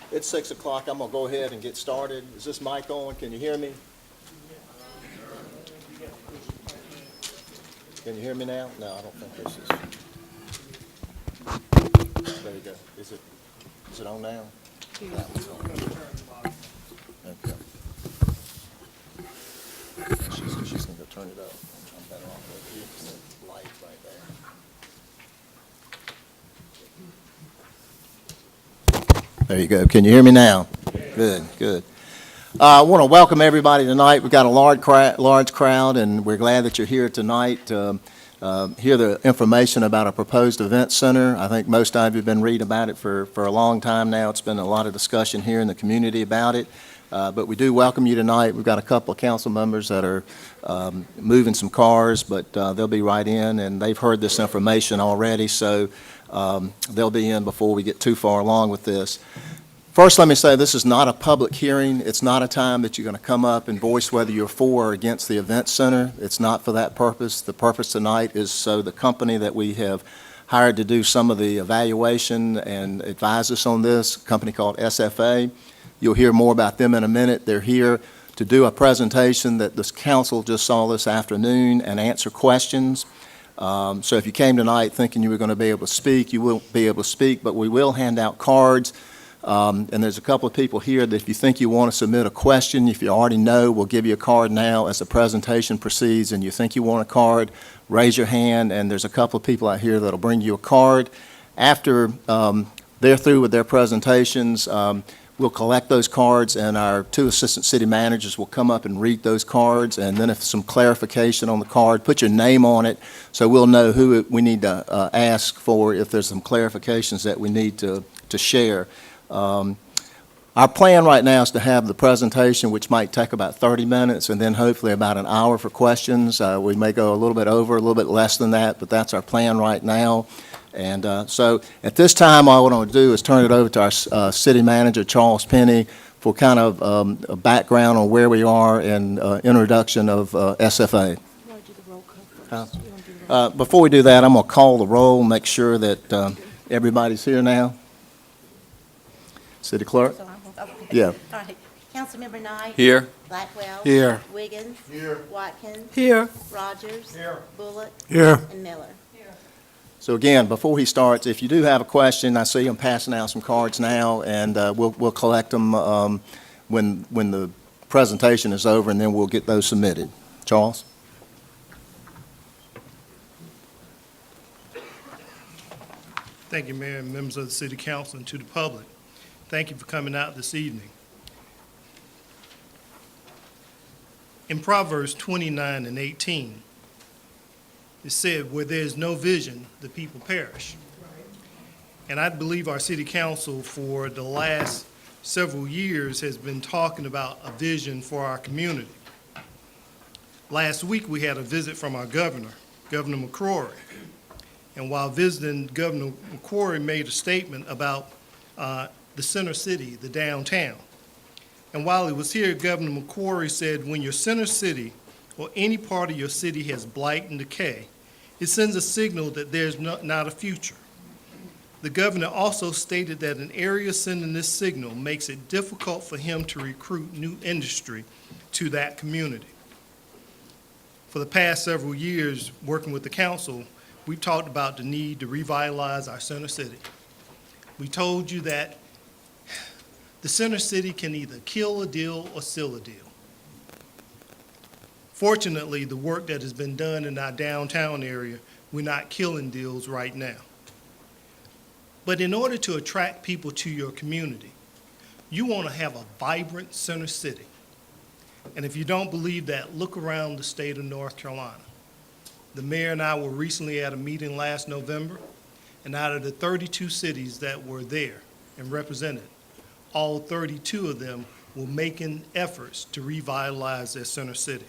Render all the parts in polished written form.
It's 6 o'clock. I'm going to go ahead and get started. Is this mic on? Can you hear me? Can you hear me now? No, I don't think this is. There you go. Is it on now? That one's on. Okay. She's going to go turn it up. I'm better off over here because the light right there. There you go. Can you hear me now? Good, good. I want to welcome everybody tonight. We've got a large crowd, and we're glad that you're here tonight to hear the information about a proposed event center. I think most of you have been reading about it for a long time now. It's been a lot of discussion here in the community about it. But we do welcome you tonight. We've got a couple of council members that are moving some cars, but they'll be right in, and they've heard this information already, so they'll be in before we get too far along with this. First, let me say this is not a public hearing. It's not a time that you're going to come up and voice whether you're for or against the event center. It's not for that purpose. The purpose tonight is so the company that we have hired to do some of the evaluation and advise us on this, a company called SFA. You'll hear more about them in a minute. They're here to do a presentation that this council just saw this afternoon and answer questions. So if you came tonight thinking you were going to be able to speak, you won't be able to speak, but we will hand out cards. And there's a couple of people here that if you think you want to submit a question, if you already know, we'll give you a card now as the presentation proceeds, and you think you want a card, raise your hand, and there's a couple of people out here that'll bring you a card. After they're through with their presentations, we'll collect those cards, and our two assistant city managers will come up and read those cards, and then if some clarification on the card, put your name on it so we'll know who we need to ask for if there's some clarifications that we need to share. Our plan right now is to have the presentation, which might take about 30 minutes, and then hopefully about an hour for questions. We may go a little bit over, a little bit less than that, but that's our plan right now. And so at this time, all I want to do is turn it over to our city manager, Charles Penny, for kind of a background on where we are and introduction of SFA. You want to do the roll call first? Before we do that, I'm going to call the roll, make sure that everybody's here now. City Clerk? So okay. Yeah. All right. Councilmember Knight. Here. Blackwell. Here. Wiggins. Here. Watkins. Here. Rogers. Here. Bullock. Here. And Miller. So again, before he starts, if you do have a question, I see him passing out some cards now, and we'll collect them when the presentation is over, and then we'll get those submitted. Charles? Thank you, Mayor and members of the City Council, and to the public. Thank you for coming out this evening. In Proverbs 29:18, it said, where there is no vision, the people perish. And I believe our City Council for the last several years has been talking about a vision for our community. Last week, we had a visit from our governor, Governor McCrory. And while visiting, Governor McCrory made a statement about the center city, the downtown. And while he was here, Governor McCrory said, when your center city or any part of your city has blight and decay, it sends a signal that there's not a future. The governor also stated that an area sending this signal makes it difficult for him to recruit new industry to that community. For the past several years, working with the council, we've talked about the need to revitalize our center city. We told you that the center city can either kill a deal or seal a deal. Fortunately, the work that has been done in our downtown area, we're not killing deals right now. But in order to attract people to your community, you want to have a vibrant center city. And if you don't believe that, look around the state of North Carolina. The mayor and I were recently at a meeting last November, and out of the 32 cities that were there and represented, all 32 of them were making efforts to revitalize their center city.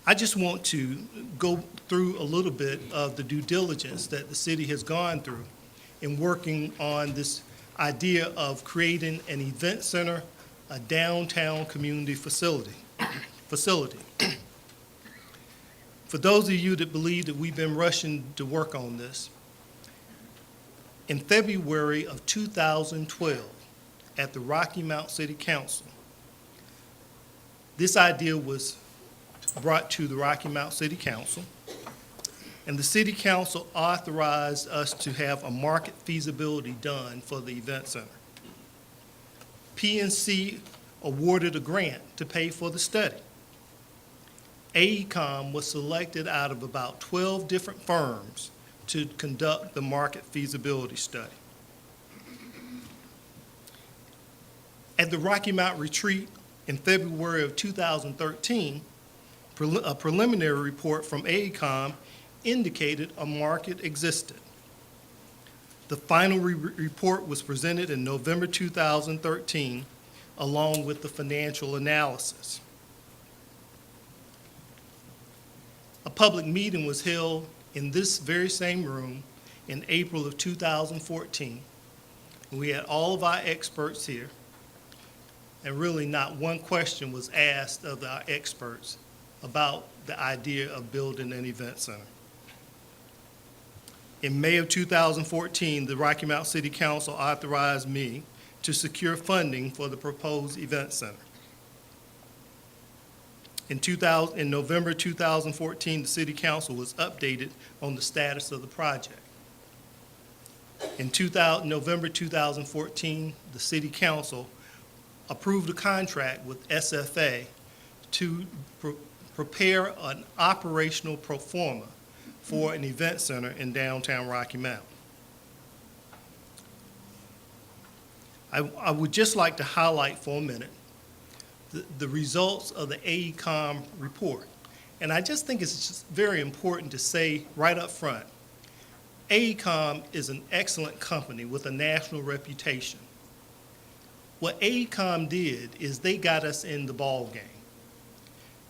I just want to go through a little bit of the due diligence that the city has gone through in working on this idea of creating an event center, a downtown community facility. For those of you that believe that we've been rushing to work on this, in February of 2012, at the Rocky Mount City Council. This idea was brought to the Rocky Mount City Council, and the City Council authorized us to have a market feasibility done for the event center. PNC awarded a grant to pay for the study. AECOM was selected out of about 12 different firms to conduct the market feasibility study. At the Rocky Mount Retreat in February of 2013, a preliminary report from AECOM indicated a market existed. The final report was presented in November 2013, along with the financial analysis. A public meeting was held in this very same room in April of 2014. We had all of our experts here, and really not one question was asked of our experts about the idea of building an event center. In May of 2014, the Rocky Mount City Council authorized me to secure funding for the proposed event center. In November 2014, the City Council was updated on the status of the project. In November 2014, the City Council approved a contract with SFA to prepare an operational pro forma for an event center in downtown Rocky Mount. I would just like to highlight for a minute the results of the AECOM report. And I just think it's just very important to say right up front, AECOM is an excellent company with a national reputation. What AECOM did is they got us in the ball game.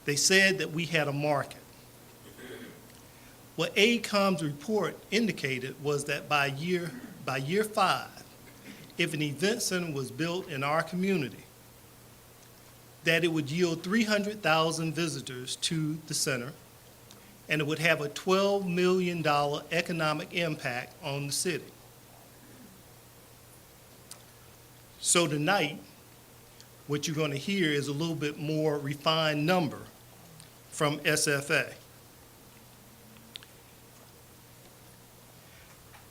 They said that we had a market. What AECOM's report indicated was that by year 5, if an event center was built in our community, that it would yield 300,000 visitors to the center, and it would have a $12 million economic impact on the city. So tonight, what you're going to hear is a little bit more refined number from SFA.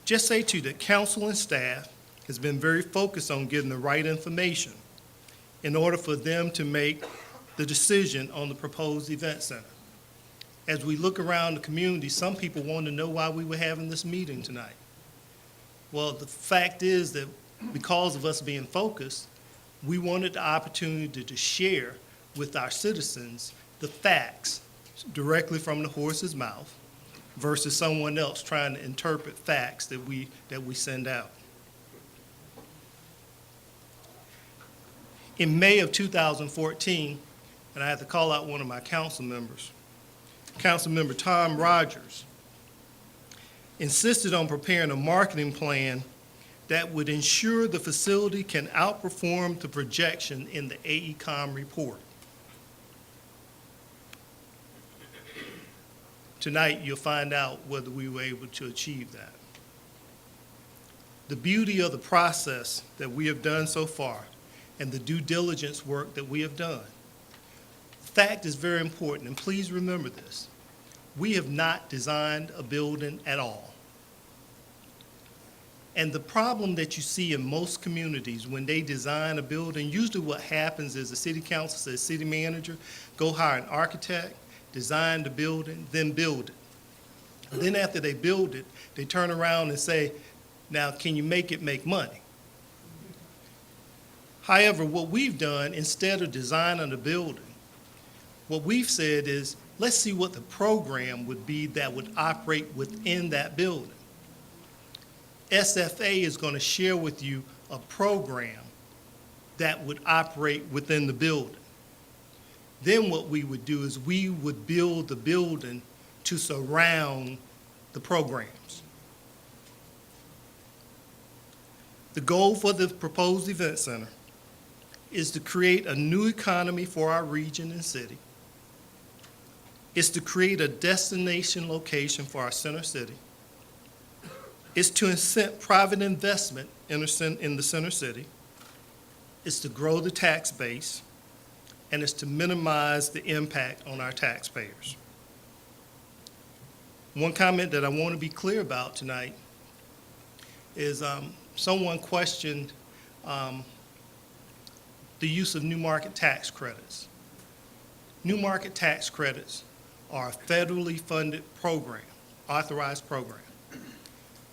Just say to you that council and staff has been very focused on getting the right information in order for them to make the decision on the proposed event center. As we look around the community, some people want to know why we were having this meeting tonight. Well, the fact is that because of us being focused, we wanted the opportunity to share with our citizens the facts directly from the horse's mouth versus someone else trying to interpret facts that we send out. In May of 2014, and I had to call out one of my council members, Councilmember Tom Rogers, insisted on preparing a marketing plan that would ensure the facility can outperform the projection in the AECOM report. Tonight, you'll find out whether we were able to achieve that. The beauty of the process that we have done so far and the due diligence work that we have done. Fact is very important, and please remember this. We have not designed a building at all. And the problem that you see in most communities when they design a building, usually what happens is the city council says, city manager, go hire an architect, design the building, then build it. And then after they build it, they turn around and say, now can you make it make money? However, what we've done, instead of designing the building, what we've said is, let's see what the program would be that would operate within that building. SFA is going to share with you a program that would operate within the building. Then what we would do is we would build the building to surround the programs. The goal for the proposed event center is to create a new economy for our region and city. It's to create a destination location for our center city. It's to incent private investment in the center city. is to grow the tax base, and it's to minimize the impact on our taxpayers. One comment that I want to be clear about tonight is someone questioned the use of new market tax credits. New market tax credits are a federally funded program, authorized program.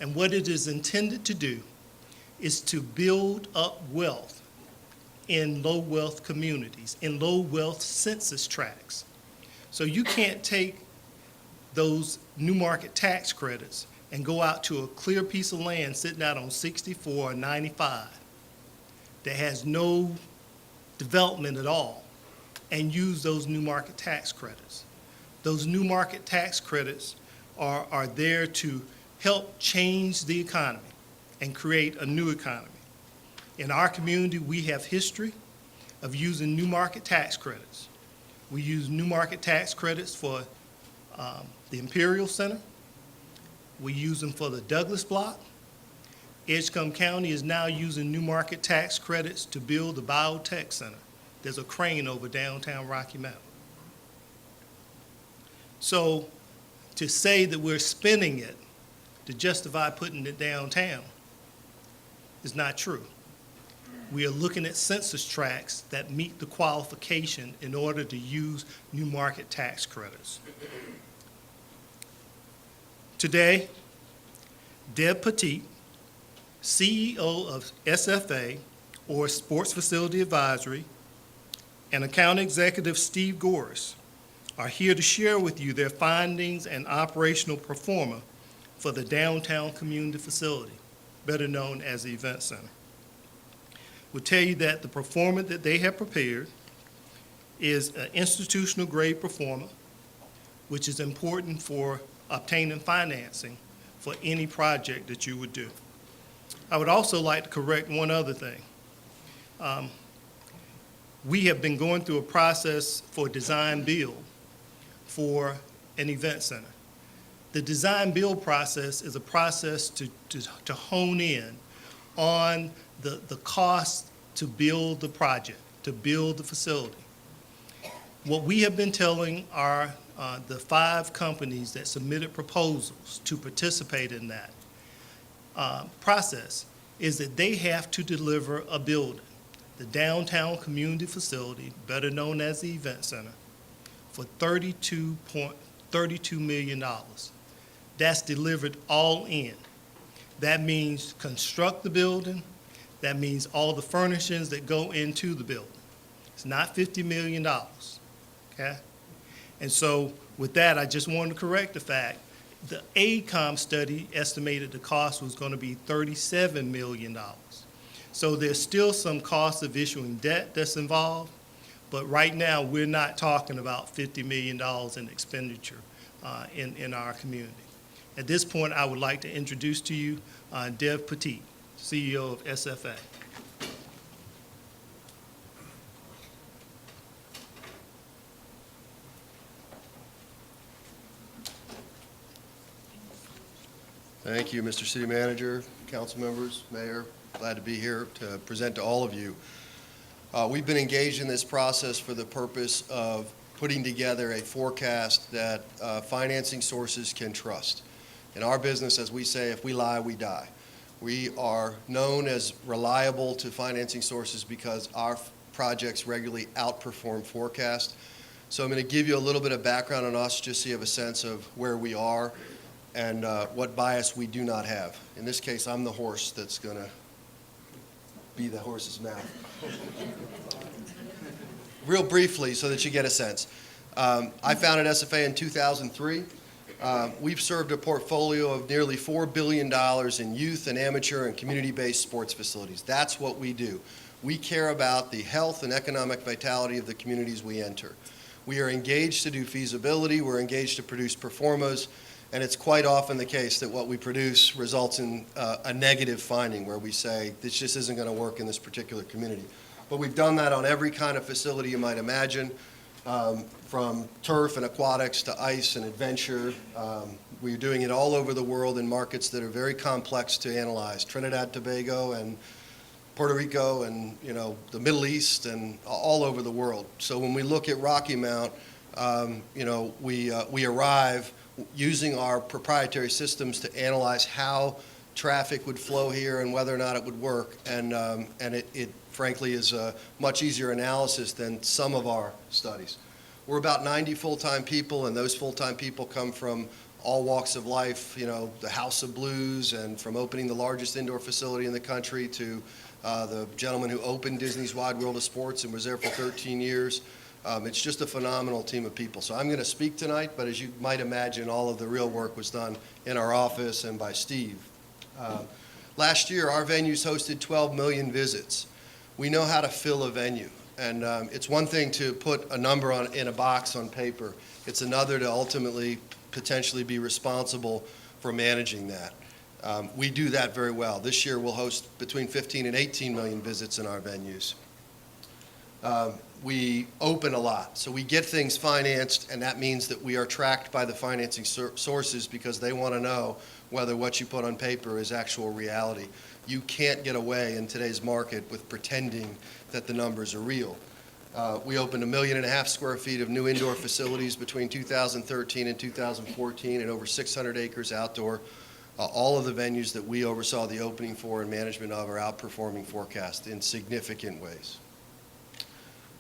And what it is intended to do is to build up wealth in low wealth communities, in low wealth census tracts. So you can't take those new market tax credits and go out to a clear piece of land sitting out on 64 or 95 that has no development at all and use those new market tax credits. Those new market tax credits are there to help change the economy and create a new economy. In our community, we have history of using new market tax credits. We use new market tax credits for the Imperial Center. We use them for the Douglas Block. Edgecombe County is now using new market tax credits to build the Biotech Center. There's a crane over downtown Rocky Mount. So to say that we're spending it to justify putting it downtown is not true. We are looking at census tracts that meet the qualification in order to use new market tax credits. Today, Deb Petit, CEO of SFA, or Sports Facility Advisory, and Account Executive Steve Goris are here to share with you their findings and operational performance for the downtown community facility, better known as the Event Center. We'll tell you that the performance that they have prepared is an institutional grade performance, which is important for obtaining financing for any project that you would do. I would also like to correct one other thing. We have been going through a process for design build for an event center. The design build process is a process to hone in on the cost to build the project, to build the facility. What we have been telling our the 5 companies that submitted proposals to participate in that process is that they have to deliver a building, the downtown community facility, better known as the Event Center, for $32 million. That's delivered all in. That means construct the building. That means all the furnishings that go into the building. It's not $50 million, okay? And so with that, I just wanted to correct the fact the AECOM study estimated the cost was going to be $37 million. So there's still some cost of issuing debt that's involved, but right now we're not talking about $50 million in expenditure in our community. At this point, I would like to introduce to you Deb Petit, CEO of SFA. Thank you, Mr. City Manager, council members, mayor. Glad to be here to present to all of you. We've been engaged in this process for the purpose of putting together a forecast that financing sources can trust. In our business, as we say, if we lie, we die. We are known as reliable to financing sources because our projects regularly outperform forecast. So I'm going to give you a little bit of background on us just so you have a sense of where we are and what bias we do not have. In this case, I'm the horse that's going to be the horse's mouth. Real briefly so that you get a sense. I founded SFA in 2003. We've served a portfolio of nearly $4 billion in youth and amateur and community-based sports facilities. That's what we do. We care about the health and economic vitality of the communities we enter. We are engaged to do feasibility. We're engaged to produce performas. And it's quite often the case that what we produce results in a negative finding where we say, this just isn't going to work in this particular community. But we've done that on every kind of facility you might imagine, from turf and aquatics to ice and adventure. We're doing it all over the world in markets that are very complex to analyze. Trinidad, Tobago, and Puerto Rico and, the Middle East and all over the world. So when we look at Rocky Mount, we arrive using our proprietary systems to analyze how traffic would flow here and whether or not it would work. And it frankly is a much easier analysis than some of our studies. We're about 90 full-time people, and those full-time people come from all walks of life, the House of Blues, and from opening the largest indoor facility in the country to the gentleman who opened Disney's Wide World of Sports and was there for 13 years. It's just a phenomenal team of people. So I'm going to speak tonight, but as you might imagine, all of the real work was done in our office and by Steve. Last year, our venues hosted 12 million visits. We know how to fill a venue. And it's one thing to put a number in a box on paper. It's another to ultimately potentially be responsible for managing that. We do that very well. This year we'll host between 15 and 18 million visits in our venues. We open a lot, so we get things financed, and that means that we are tracked by the financing sources because they want to know whether what you put on paper is actual reality. You can't get away in today's market with pretending that the numbers are real. We opened 1.5 million square feet of new indoor facilities between 2013 and 2014 and over 600 acres outdoor. All of the venues that we oversaw the opening for and management of are outperforming forecast in significant ways.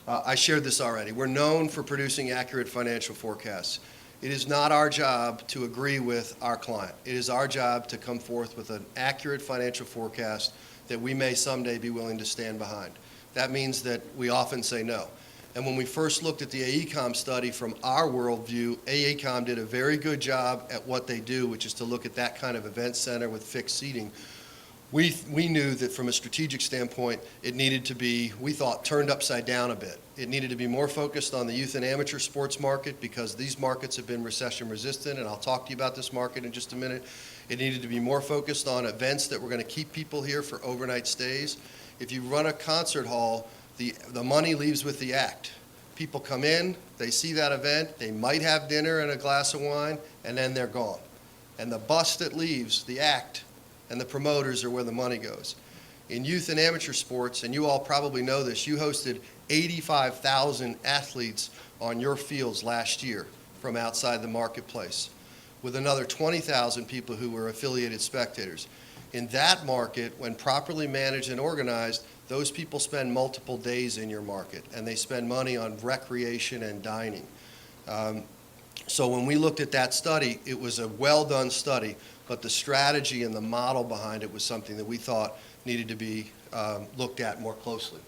I shared this already. We're known for producing accurate financial forecasts. It is not our job to agree with our client. It is our job to come forth with an accurate financial forecast that we may someday be willing to stand behind. That means that we often say no. And when we first looked at the AECOM study from our worldview, AECOM did a very good job at what they do, which is to look at that kind of event center with fixed seating. We knew that from a strategic standpoint, it needed to be, we thought, turned upside down a bit. It needed to be more focused on the youth and amateur sports market because these markets have been recession resistant, and I'll talk to you about this market in just a minute. It needed to be more focused on events that were going to keep people here for overnight stays. If you run a concert hall, the money leaves with the act. People come in, they see that event, they might have dinner and a glass of wine, and then they're gone. And the bus that leaves, the act, and the promoters are where the money goes. In youth and amateur sports, and you all probably know this, you hosted 85,000 athletes on your fields last year from outside the marketplace, with another 20,000 people who were affiliated spectators. In that market, when properly managed and organized, those people spend multiple days in your market, and they spend money on recreation and dining. So when we looked at that study, it was a well-done study, but the strategy and the model behind it was something that we thought needed to be looked at more closely.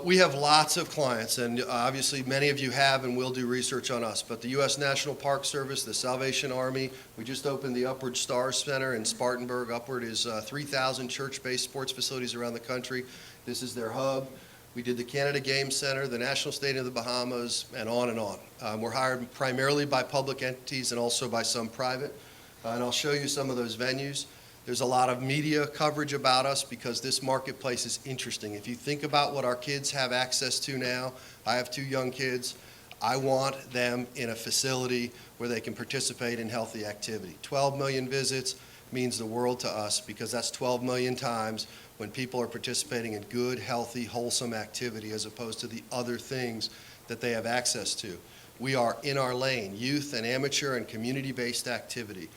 We have lots of clients, and obviously many of you have and will do research on us, but the U.S. National Park Service, the Salvation Army, we just opened the Upward Stars Center in Spartanburg. Upward is 3,000 church-based sports facilities around the country. This is their hub. We did the Canada Games Center, the National Stadium of the Bahamas, and on and on. We're hired primarily by public entities and also by some private, and I'll show you some of those venues. There's a lot of media coverage about us because this marketplace is interesting. If you think about what our kids have access to now, I have 2 young kids. I want them in a facility where they can participate in healthy activity. 12 million visits means the world to us because that's 12 million times when people are participating in good, healthy, wholesome activity as opposed to the other things that they have access to. We are in our lane, youth and amateur and community-based activity.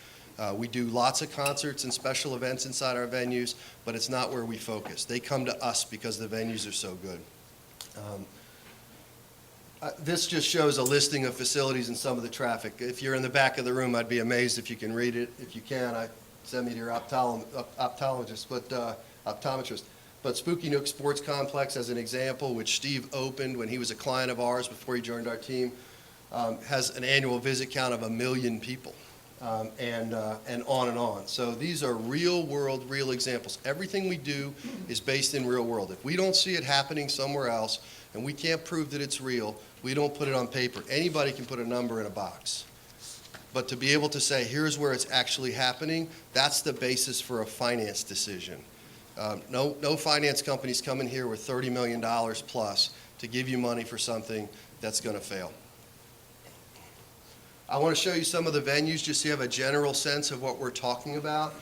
We do lots of concerts and special events inside our venues, but it's not where we focus. They come to us because the venues are so good. This just shows a listing of facilities and some of the traffic. If you're in the back of the room, I'd be amazed if you can read it. If you can, send me to your optometrist. But Spooky Nook Sports Complex, as an example, which Steve opened when he was a client of ours before he joined our team, has an annual visit count of 1 million people. And on and on. So these are real world, real examples. Everything we do is based in real world. If we don't see it happening somewhere else and we can't prove that it's real, we don't put it on paper. Anybody can put a number in a box. But to be able to say, here's where it's actually happening, that's the basis for a finance decision. No finance companies come in here with $30 million plus to give you money for something that's going to fail. I want to show you some of the venues just so you have a general sense of what we're talking about.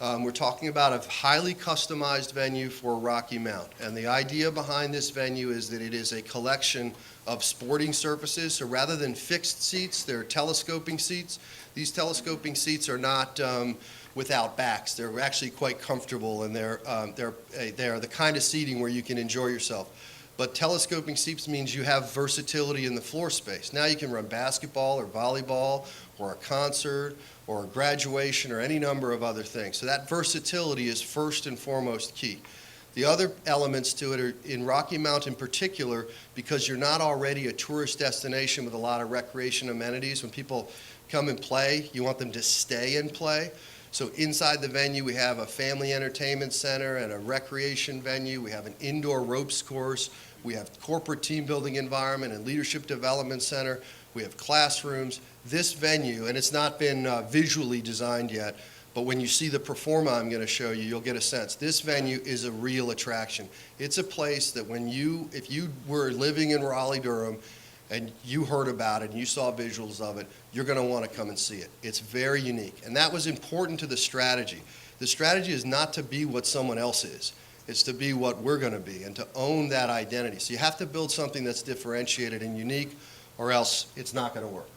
We're talking about a highly customized venue for Rocky Mount. And the idea behind this venue is that it is a collection of sporting surfaces. So rather than fixed seats, they're telescoping seats. These telescoping seats are not without backs. They're actually quite comfortable, and they're the kind of seating where you can enjoy yourself. But telescoping seats means you have versatility in the floor space. Now you can run basketball or volleyball or a concert or a graduation or any number of other things. So that versatility is first and foremost key. The other elements to it are in Rocky Mount in particular, because you're not already a tourist destination with a lot of recreation amenities. When people come and play, you want them to stay and play. So inside the venue, we have a family entertainment center and a recreation venue. We have an indoor ropes course. We have corporate team building environment and leadership development center. We have classrooms. This venue, and it's not been visually designed yet, but when you see the performa I'm going to show you, you'll get a sense. This venue is a real attraction. It's a place that if you were living in Raleigh-Durham and you heard about it and you saw visuals of it, you're going to want to come and see it. It's very unique. And that was important to the strategy. The strategy is not to be what someone else is. It's to be what we're going to be and to own that identity. So you have to build something that's differentiated and unique, or else it's not going to work.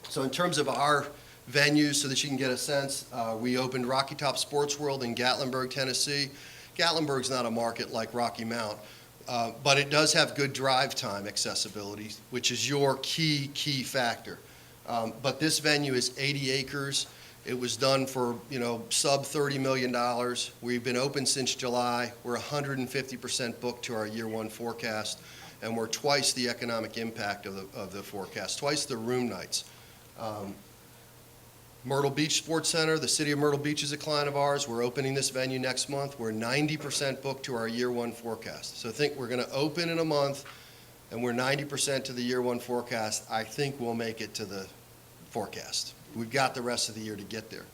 So in terms of our venues, so that you can get a sense, we opened Rocky Top Sports World in Gatlinburg, Tennessee. Gatlinburg's not a market like Rocky Mount, but it does have good drive time accessibility, which is your key factor. But this venue is 80 acres. It was done for, sub $30 million. We've been open since July. We're 150% booked to our year one forecast, and we're twice the economic impact of the forecast, twice the room nights. Myrtle Beach Sports Center, the city of Myrtle Beach is a client of ours. We're opening this venue next month. We're 90% booked to our year one forecast. So think we're going to open in a month, and we're 90% to the year one forecast. I think we'll make it to the forecast. We've got the rest of the year to get there.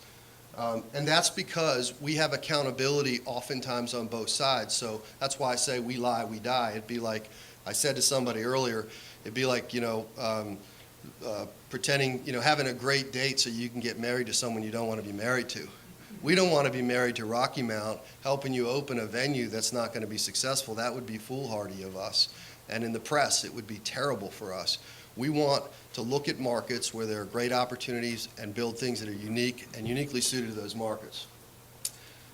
And that's because we have accountability oftentimes on both sides. So that's why I say we lie, we die. It'd be like, I said to somebody earlier, it'd be like, pretending, having a great date so you can get married to someone you don't want to be married to. We don't want to be married to Rocky Mount, helping you open a venue that's not going to be successful. That would be foolhardy of us. And in the press, it would be terrible for us. We want to look at markets where there are great opportunities and build things that are unique and uniquely suited to those markets.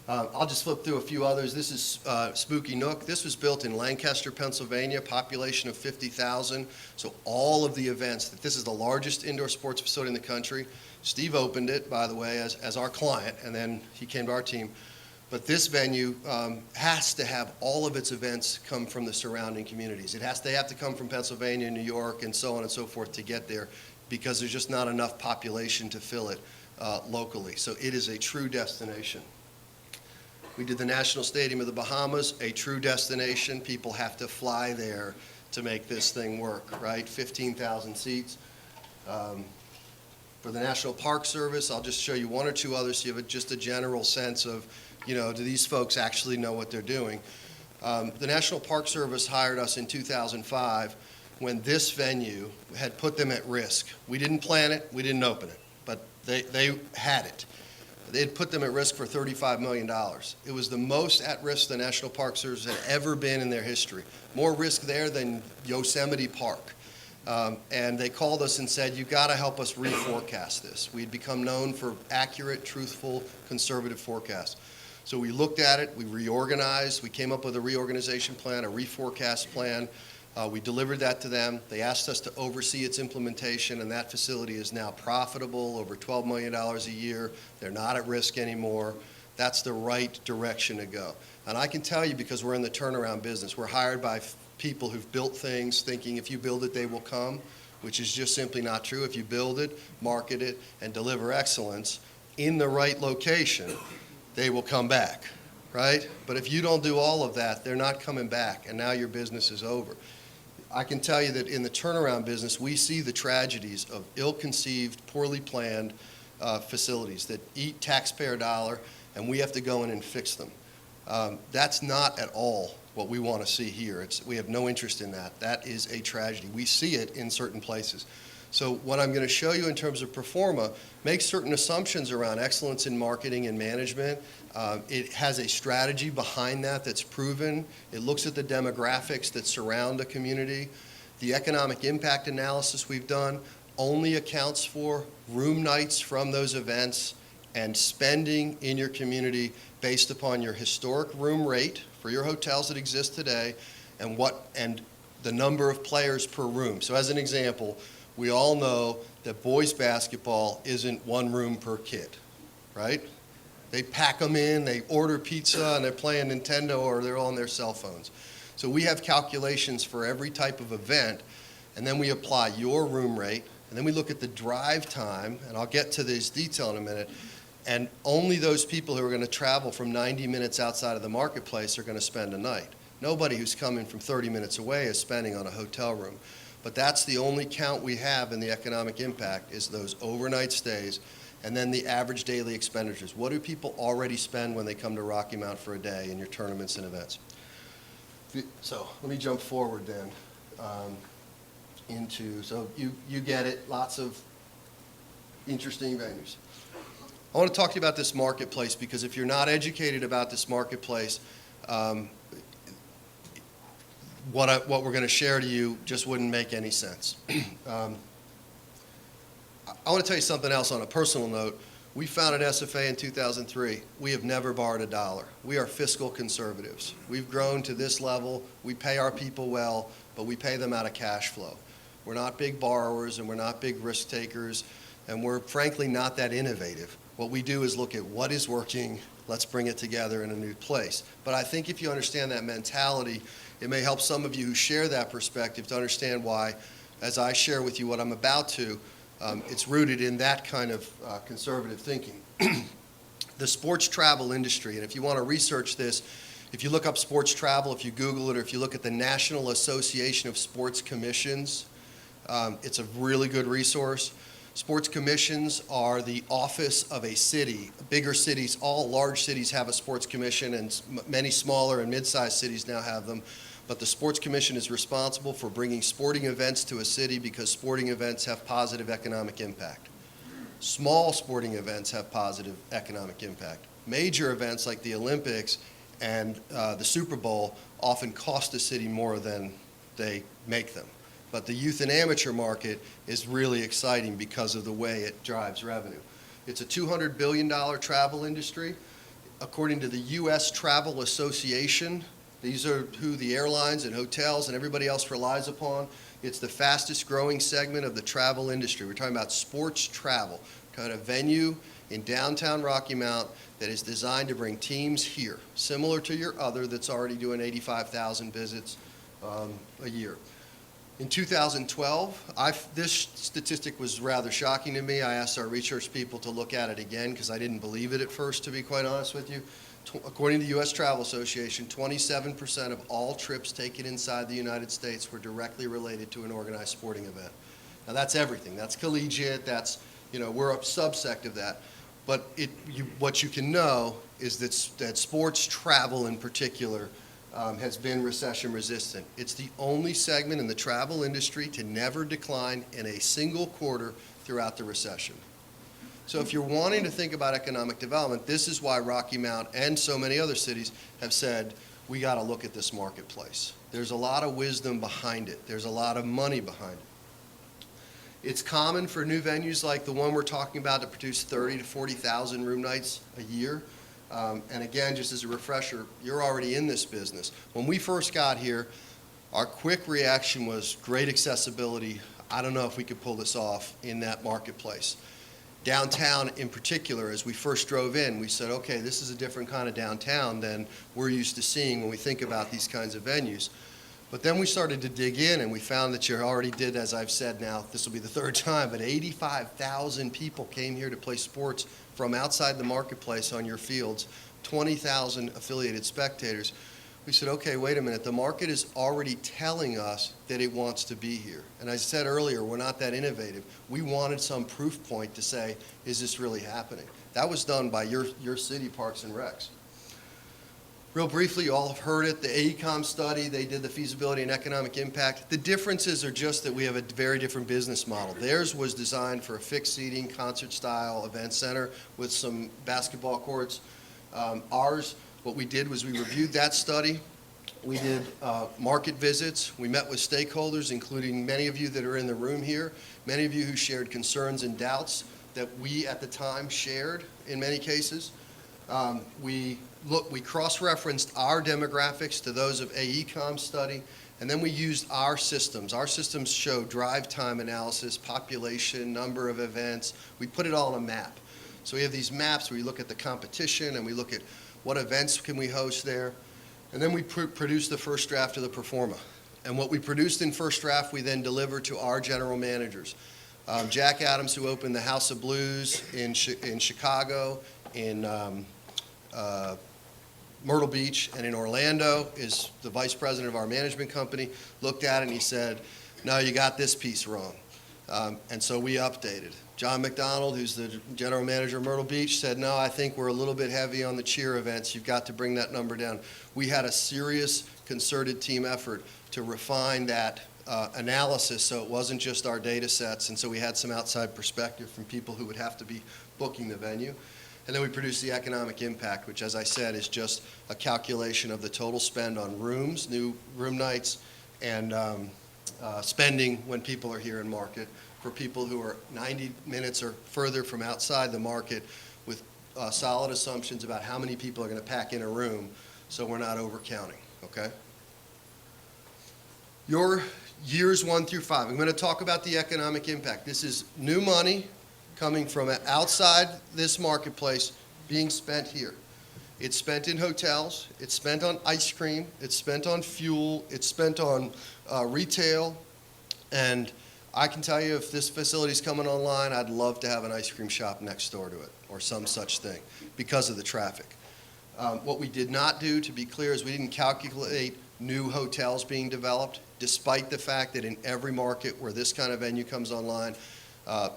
I'll just flip through a few others. This is Spooky Nook. This was built in Lancaster, Pennsylvania, population of 50,000. So all of the events, this is the largest indoor sports facility in the country. Steve opened it, by the way, as our client, and then he came to our team. But this venue has to have all of its events come from the surrounding communities. They have to come from Pennsylvania, New York, and so on and so forth to get there, because there's just not enough population to fill it locally. So it is a true destination. We did the National Stadium of the Bahamas, a true destination. People have to fly there to make this thing work, right? 15,000 seats. For the National Park Service, I'll just show you one or two others so you have just a general sense of, do these folks actually know what they're doing? The National Park Service hired us in 2005 when this venue had put them at risk. We didn't plan it, we didn't open it, but they had it. They had put them at risk for $35 million. It was the most at risk the National Park Service had ever been in their history. More risk there than Yosemite Park. And they called us and said, you've got to help us reforecast this. We'd become known for accurate, truthful, conservative forecasts. So we looked at it, we reorganized, we came up with a reorganization plan, a reforecast plan. We delivered that to them. They asked us to oversee its implementation, and that facility is now profitable, over $12 million a year. They're not at risk anymore. That's the right direction to go. And I can tell you, because we're in the turnaround business, we're hired by people who've built things thinking if you build it, they will come, which is just simply not true. If you build it, market it, and deliver excellence in the right location, they will come back, right? But if you don't do all of that, they're not coming back, and now your business is over. I can tell you that in the turnaround business, we see the tragedies of ill-conceived, poorly planned facilities that eat taxpayer dollar, and we have to go in and fix them. That's not at all what we want to see here. We have no interest in that. That is a tragedy. We see it in certain places. So what I'm going to show you in terms of performa makes certain assumptions around excellence in marketing and management. It has a strategy behind that that's proven. It looks at the demographics that surround a community. The economic impact analysis we've done only accounts for room nights from those events and spending in your community based upon your historic room rate for your hotels that exist today and the number of players per room. So as an example, we all know that boys basketball isn't one room per kid, right? They pack them in, they order pizza, and they're playing Nintendo or they're on their cell phones. So we have calculations for every type of event, and then we apply your room rate, and then we look at the drive time, and I'll get to this detail in a minute, and only those people who are going to travel from 90 minutes outside of the marketplace are going to spend a night. Nobody who's coming from 30 minutes away is spending on a hotel room. But that's the only count we have in the economic impact is those overnight stays and then the average daily expenditures. What do people already spend when they come to Rocky Mount for a day in your tournaments and events? So let me jump forward then so you get it, lots of interesting venues. I want to talk to you about this marketplace because if you're not educated about this marketplace, what we're going to share to you just wouldn't make any sense. I want to tell you something else on a personal note. We founded SFA in 2003. We have never borrowed a dollar. We are fiscal conservatives. We've grown to this level. We pay our people well, but we pay them out of cash flow. We're not big borrowers and we're not big risk takers, and we're frankly not that innovative. What we do is look at what is working, let's bring it together in a new place. But I think if you understand that mentality, it may help some of you who share that perspective to understand why, as I share with you what I'm about to, it's rooted in that kind of conservative thinking. The sports travel industry, and if you want to research this, if you look up sports travel, if you Google it, or if you look at the National Association of Sports Commissions, it's a really good resource. Sports commissions are the office of a city. Bigger cities, all large cities have a sports commission, and many smaller and mid-sized cities now have them. But the sports commission is responsible for bringing sporting events to a city because sporting events have positive economic impact. Small sporting events have positive economic impact. Major events like the Olympics and the Super Bowl often cost the city more than they make them. But the youth and amateur market is really exciting because of the way it drives revenue. It's a $200 billion travel industry. According to the U.S. Travel Association, these are who the airlines and hotels and everybody else relies upon. It's the fastest growing segment of the travel industry. We're talking about sports travel, kind of venue in downtown Rocky Mount that is designed to bring teams here, similar to your other that's already doing 85,000 visits a year. In 2012, this statistic was rather shocking to me. I asked our research people to look at it again because I didn't believe it at first, to be quite honest with you. According to the U.S. Travel Association, 27% of all trips taken inside the United States were directly related to an organized sporting event. Now that's everything. That's collegiate. That's, we're a subsect of that. But what you can know is that sports travel in particular has been recession resistant. It's the only segment in the travel industry to never decline in a single quarter throughout the recession. So if you're wanting to think about economic development, this is why Rocky Mount and so many other cities have said, we got to look at this marketplace. There's a lot of wisdom behind it. There's a lot of money behind it. It's common for new venues like the one we're talking about to produce 30 to 40,000 room nights a year. And again, just as a refresher, you're already in this business. When we first got here, our quick reaction was great accessibility. I don't know if we could pull this off in that marketplace. Downtown in particular, as we first drove in, we said, okay, this is a different kind of downtown than we're used to seeing when we think about these kinds of venues. But then we started to dig in and we found that you already did, as I've said now, this will be the third time, but 85,000 people came here to play sports from outside the marketplace on your fields, 20,000 affiliated spectators. We said, okay, wait a minute, the market is already telling us that it wants to be here. And as I said earlier, we're not that innovative. We wanted some proof point to say, is this really happening? That was done by your city parks and recs. Real briefly, you all have heard it, the AECOM study, they did the feasibility and economic impact. The differences are just that we have a very different business model. Theirs was designed for a fixed seating, concert-style event center with some basketball courts. Ours, what we did was we reviewed that study. We did market visits. We met with stakeholders, including many of you that are in the room here, many of you who shared concerns and doubts that we at the time shared in many cases. We cross-referenced our demographics to those of AECOM study, and then we used our systems. Our systems show drive time analysis, population, number of events. We put it all on a map. So we have these maps where we look at the competition and we look at what events can we host there. And then we produce the first draft of the performa. And what we produced in first draft, we then deliver to our general managers. Jack Adams, who opened the House of Blues in Chicago, in Myrtle Beach, and in Orlando, is the vice president of our management company, looked at it and he said, no, you got this piece wrong. And so we updated. John McDonald, who's the general manager of Myrtle Beach, said, no, I think we're a little bit heavy on the cheer events. You've got to bring that number down. We had a serious concerted team effort to refine that analysis so it wasn't just our data sets, and so we had some outside perspective from people who would have to be booking the venue. And then we produced the economic impact, which, as I said, is just a calculation of the total spend on rooms, new room nights, and spending when people are here in market for people who are 90 minutes or further from outside the market, with solid assumptions about how many people are going to pack in a room so we're not overcounting, okay? Your years 1 through 5. I'm going to talk about the economic impact. This is new money coming from outside this marketplace being spent here. It's spent in hotels, it's spent on ice cream, it's spent on fuel, it's spent on retail, and I can tell you if this facility's coming online, I'd love to have an ice cream shop next door to it, or some such thing, because of the traffic. What we did not do, to be clear, is we didn't calculate new hotels being developed, despite the fact that in every market where this kind of venue comes online,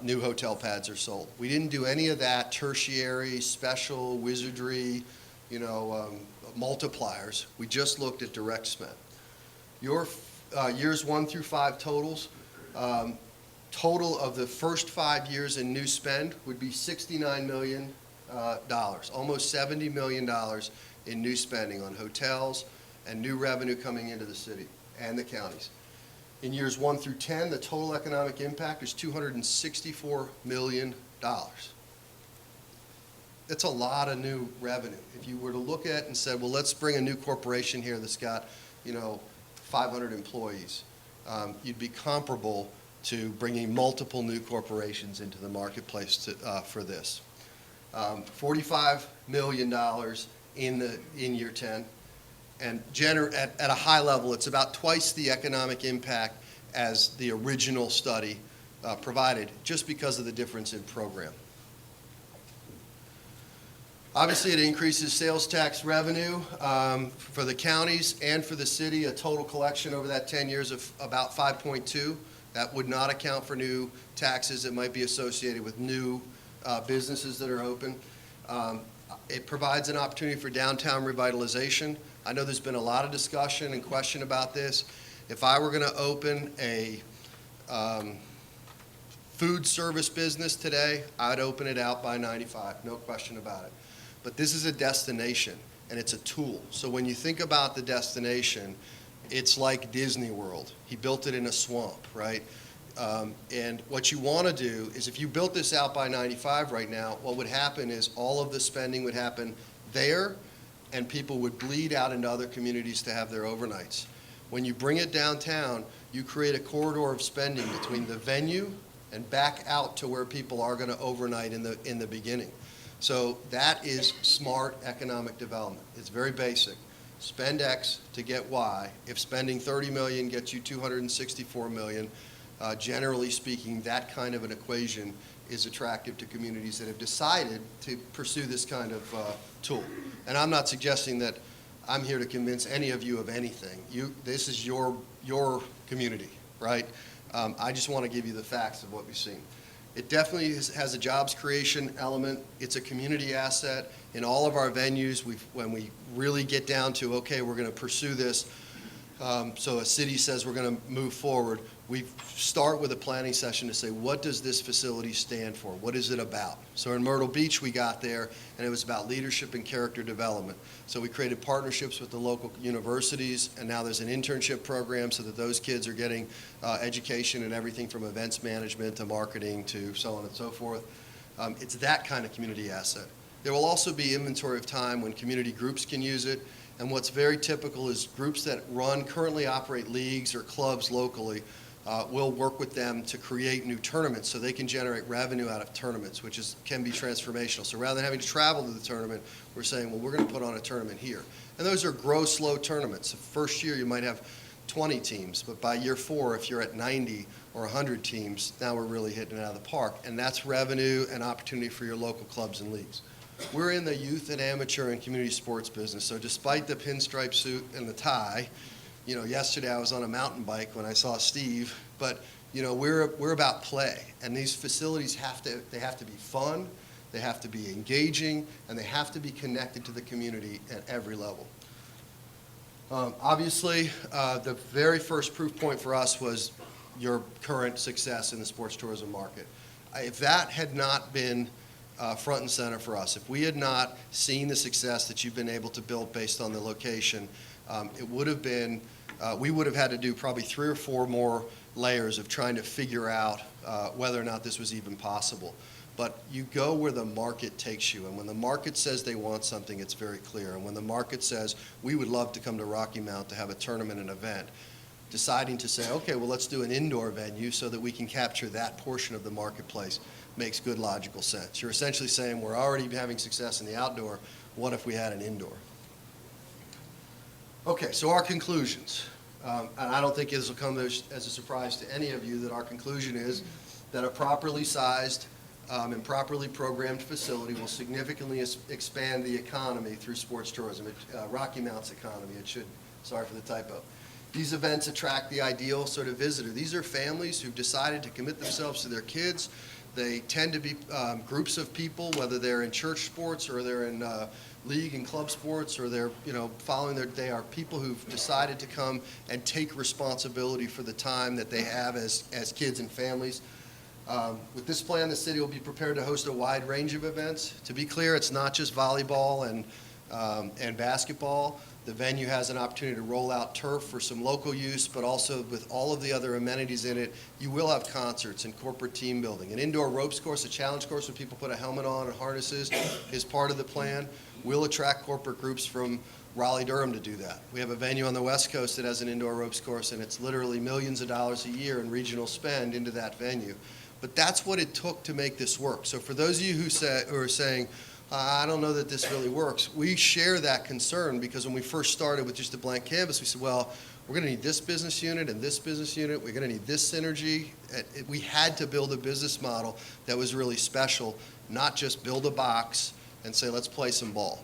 new hotel pads are sold. We didn't do any of that tertiary, special, wizardry, multipliers. We just looked at direct spend. Your years 1 through 5 totals, total of the first 5 years in new spend would be $69 million, almost $70 million in new spending on hotels and new revenue coming into the city and the counties. In years 1 through 10, the total economic impact is $264 million. That's a lot of new revenue. If you were to look at and said, well, let's bring a new corporation here that's got, 500 employees, you'd be comparable to bringing multiple new corporations into the marketplace for this. $45 million in year 10. And at a high level, it's about twice the economic impact as the original study provided, just because of the difference in program. Obviously, it increases sales tax revenue for the counties and for the city, a total collection over that 10 years of about 5.2. That would not account for new taxes that might be associated with new businesses that are open. It provides an opportunity for downtown revitalization. I know there's been a lot of discussion and question about this. If I were going to open a food service business today, I'd open it out by 95, no question about it. But this is a destination, and it's a tool. So when you think about the destination, it's like Disney World. He built it in a swamp, right? And what you want to do is, if you built this out by 95 right now, what would happen is all of the spending would happen there, and people would bleed out into other communities to have their overnights. When you bring it downtown, you create a corridor of spending between the venue and back out to where people are going to overnight in the beginning. So that is smart economic development. It's very basic. Spend X to get Y. If spending $30 million gets you $264 million, generally speaking, that kind of an equation is attractive to communities that have decided to pursue this kind of tool. And I'm not suggesting that I'm here to convince any of you of anything. This is your community, right? I just want to give you the facts of what we've seen. It definitely has a jobs creation element. It's a community asset. In all of our venues, when we really get down to, okay, we're going to pursue this, so a city says we're going to move forward, we start with a planning session to say, what does this facility stand for? What is it about? So in Myrtle Beach, we got there, and it was about leadership and character development. So we created partnerships with the local universities, and now there's an internship program so that those kids are getting education in everything from events management to marketing to so on and so forth. It's that kind of community asset. There will also be inventory of time when community groups can use it. And what's very typical is groups that currently operate leagues or clubs locally will work with them to create new tournaments so they can generate revenue out of tournaments, which can be transformational. So rather than having to travel to the tournament, we're saying, well, we're going to put on a tournament here. And those are grow slow tournaments. The first year you might have 20 teams, but by year 4, if you're at 90 or 100 teams, now we're really hitting it out of the park. And that's revenue and opportunity for your local clubs and leagues. We're in the youth and amateur and community sports business, so despite the pinstripe suit and the tie, yesterday I was on a mountain bike when I saw Steve, but we're about play, and these facilities have to be fun, they have to be engaging, and they have to be connected to the community at every level. Obviously, the very first proof point for us was your current success in the sports tourism market. If that had not been front and center for us, if we had not seen the success that you've been able to build based on the location, it would have been, we would have had to do probably 3 or 4 more layers of trying to figure out whether or not this was even possible. But you go where the market takes you, and when the market says they want something, it's very clear. And when the market says, we would love to come to Rocky Mount to have a tournament and event, deciding to say, okay, well, let's do an indoor venue so that we can capture that portion of the marketplace makes good logical sense. You're essentially saying we're already having success in the outdoor, what if we had an indoor? Okay, so our conclusions. And I don't think this will come as a surprise to any of you that our conclusion is that a properly sized and properly programmed facility will significantly expand the economy through sports tourism, Rocky Mount's economy. Sorry for the typo. These events attract the ideal sort of visitor. These are families who've decided to commit themselves to their kids. They tend to be groups of people, whether they're in church sports or they're in league and club sports or they're following they are people who've decided to come and take responsibility for the time that they have as kids and families. With this plan, the city will be prepared to host a wide range of events. To be clear, it's not just volleyball and basketball. The venue has an opportunity to roll out turf for some local use, but also with all of the other amenities in it, you will have concerts and corporate team building. An indoor ropes course, a challenge course where people put a helmet on and harnesses is part of the plan. We'll attract corporate groups from Raleigh-Durham to do that. We have a venue on the West Coast that has an indoor ropes course, and it's literally millions of dollars a year in regional spend into that venue. But that's what it took to make this work. So for those of you who are saying, I don't know that this really works, we share that concern because when we first started with just a blank canvas, we said, well, we're going to need this business unit and this business unit. We're going to need this synergy. We had to build a business model that was really special, not just build a box and say, let's play some ball.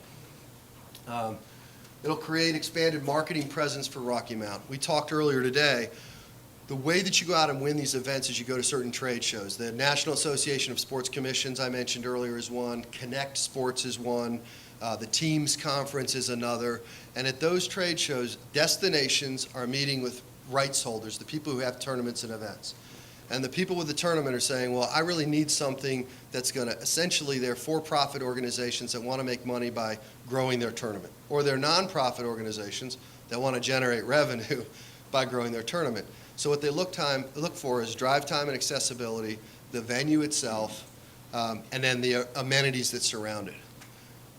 It'll create expanded marketing presence for Rocky Mount. We talked earlier today. The way that you go out and win these events is you go to certain trade shows. The National Association of Sports Commissions I mentioned earlier is one. Connect Sports is one. The Teams Conference is another. And at those trade shows, destinations are meeting with rights holders, the people who have tournaments and events. And the people with the tournament are saying, well, I really need something that's going to, essentially they're for-profit organizations that want to make money by growing their tournament. Or they're nonprofit organizations that want to generate revenue by growing their tournament. So what they look for is drive time and accessibility, the venue itself, and then the amenities that surround it.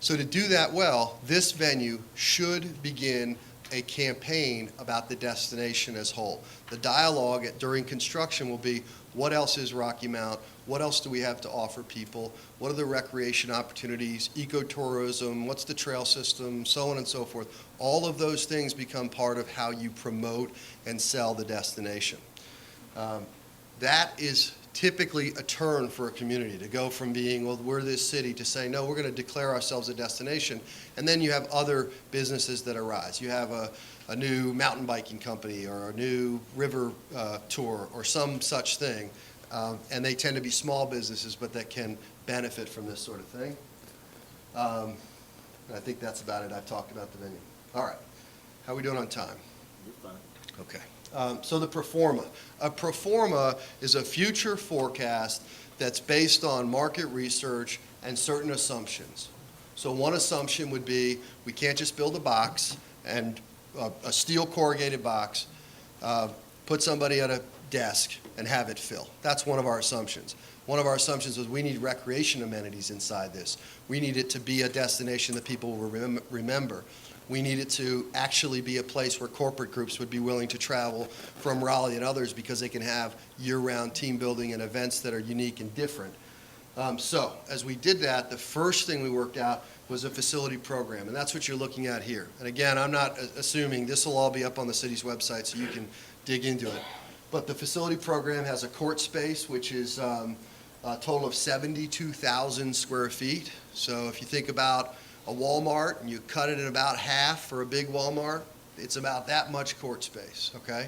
So to do that well, this venue should begin a campaign about the destination as whole. The dialogue during construction will be, what else is Rocky Mount? What else do we have to offer people? What are the recreation opportunities, ecotourism, what's the trail system, so on and so forth. All of those things become part of how you promote and sell the destination. That is typically a turn for a community to go from being, well, we're this city, to say, no, we're going to declare ourselves a destination. And then you have other businesses that arise. You have a new mountain biking company or a new river tour or some such thing. And they tend to be small businesses, but that can benefit from this sort of thing. And I think that's about it. I've talked about the venue. All right. How are we doing on time? Okay. So the pro forma. A pro forma is a future forecast that's based on market research and certain assumptions. So one assumption would be we can't just build a box and a steel corrugated box, put somebody at a desk and have it fill. That's one of our assumptions. One of our assumptions was we need recreation amenities inside this. We need it to be a destination that people will remember. We need it to actually be a place where corporate groups would be willing to travel from Raleigh and others because they can have year-round team building and events that are unique and different. So as we did that, the first thing we worked out was a facility program, and that's what you're looking at here. And again, I'm not assuming this will all be up on the city's website so you can dig into it. But the facility program has a court space, which is a total of 72,000 square feet. So if you think about a Walmart and you cut it in about half for a big Walmart, it's about that much court space, okay?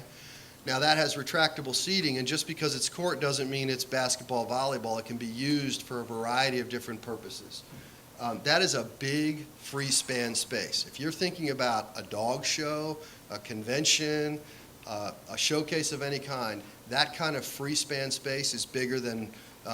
Now that has retractable seating, and just because it's court doesn't mean it's basketball, volleyball. It can be used for a variety of different purposes. That is a big free span space. If you're thinking about a dog show, a convention, a showcase of any kind, that kind of free span space is bigger than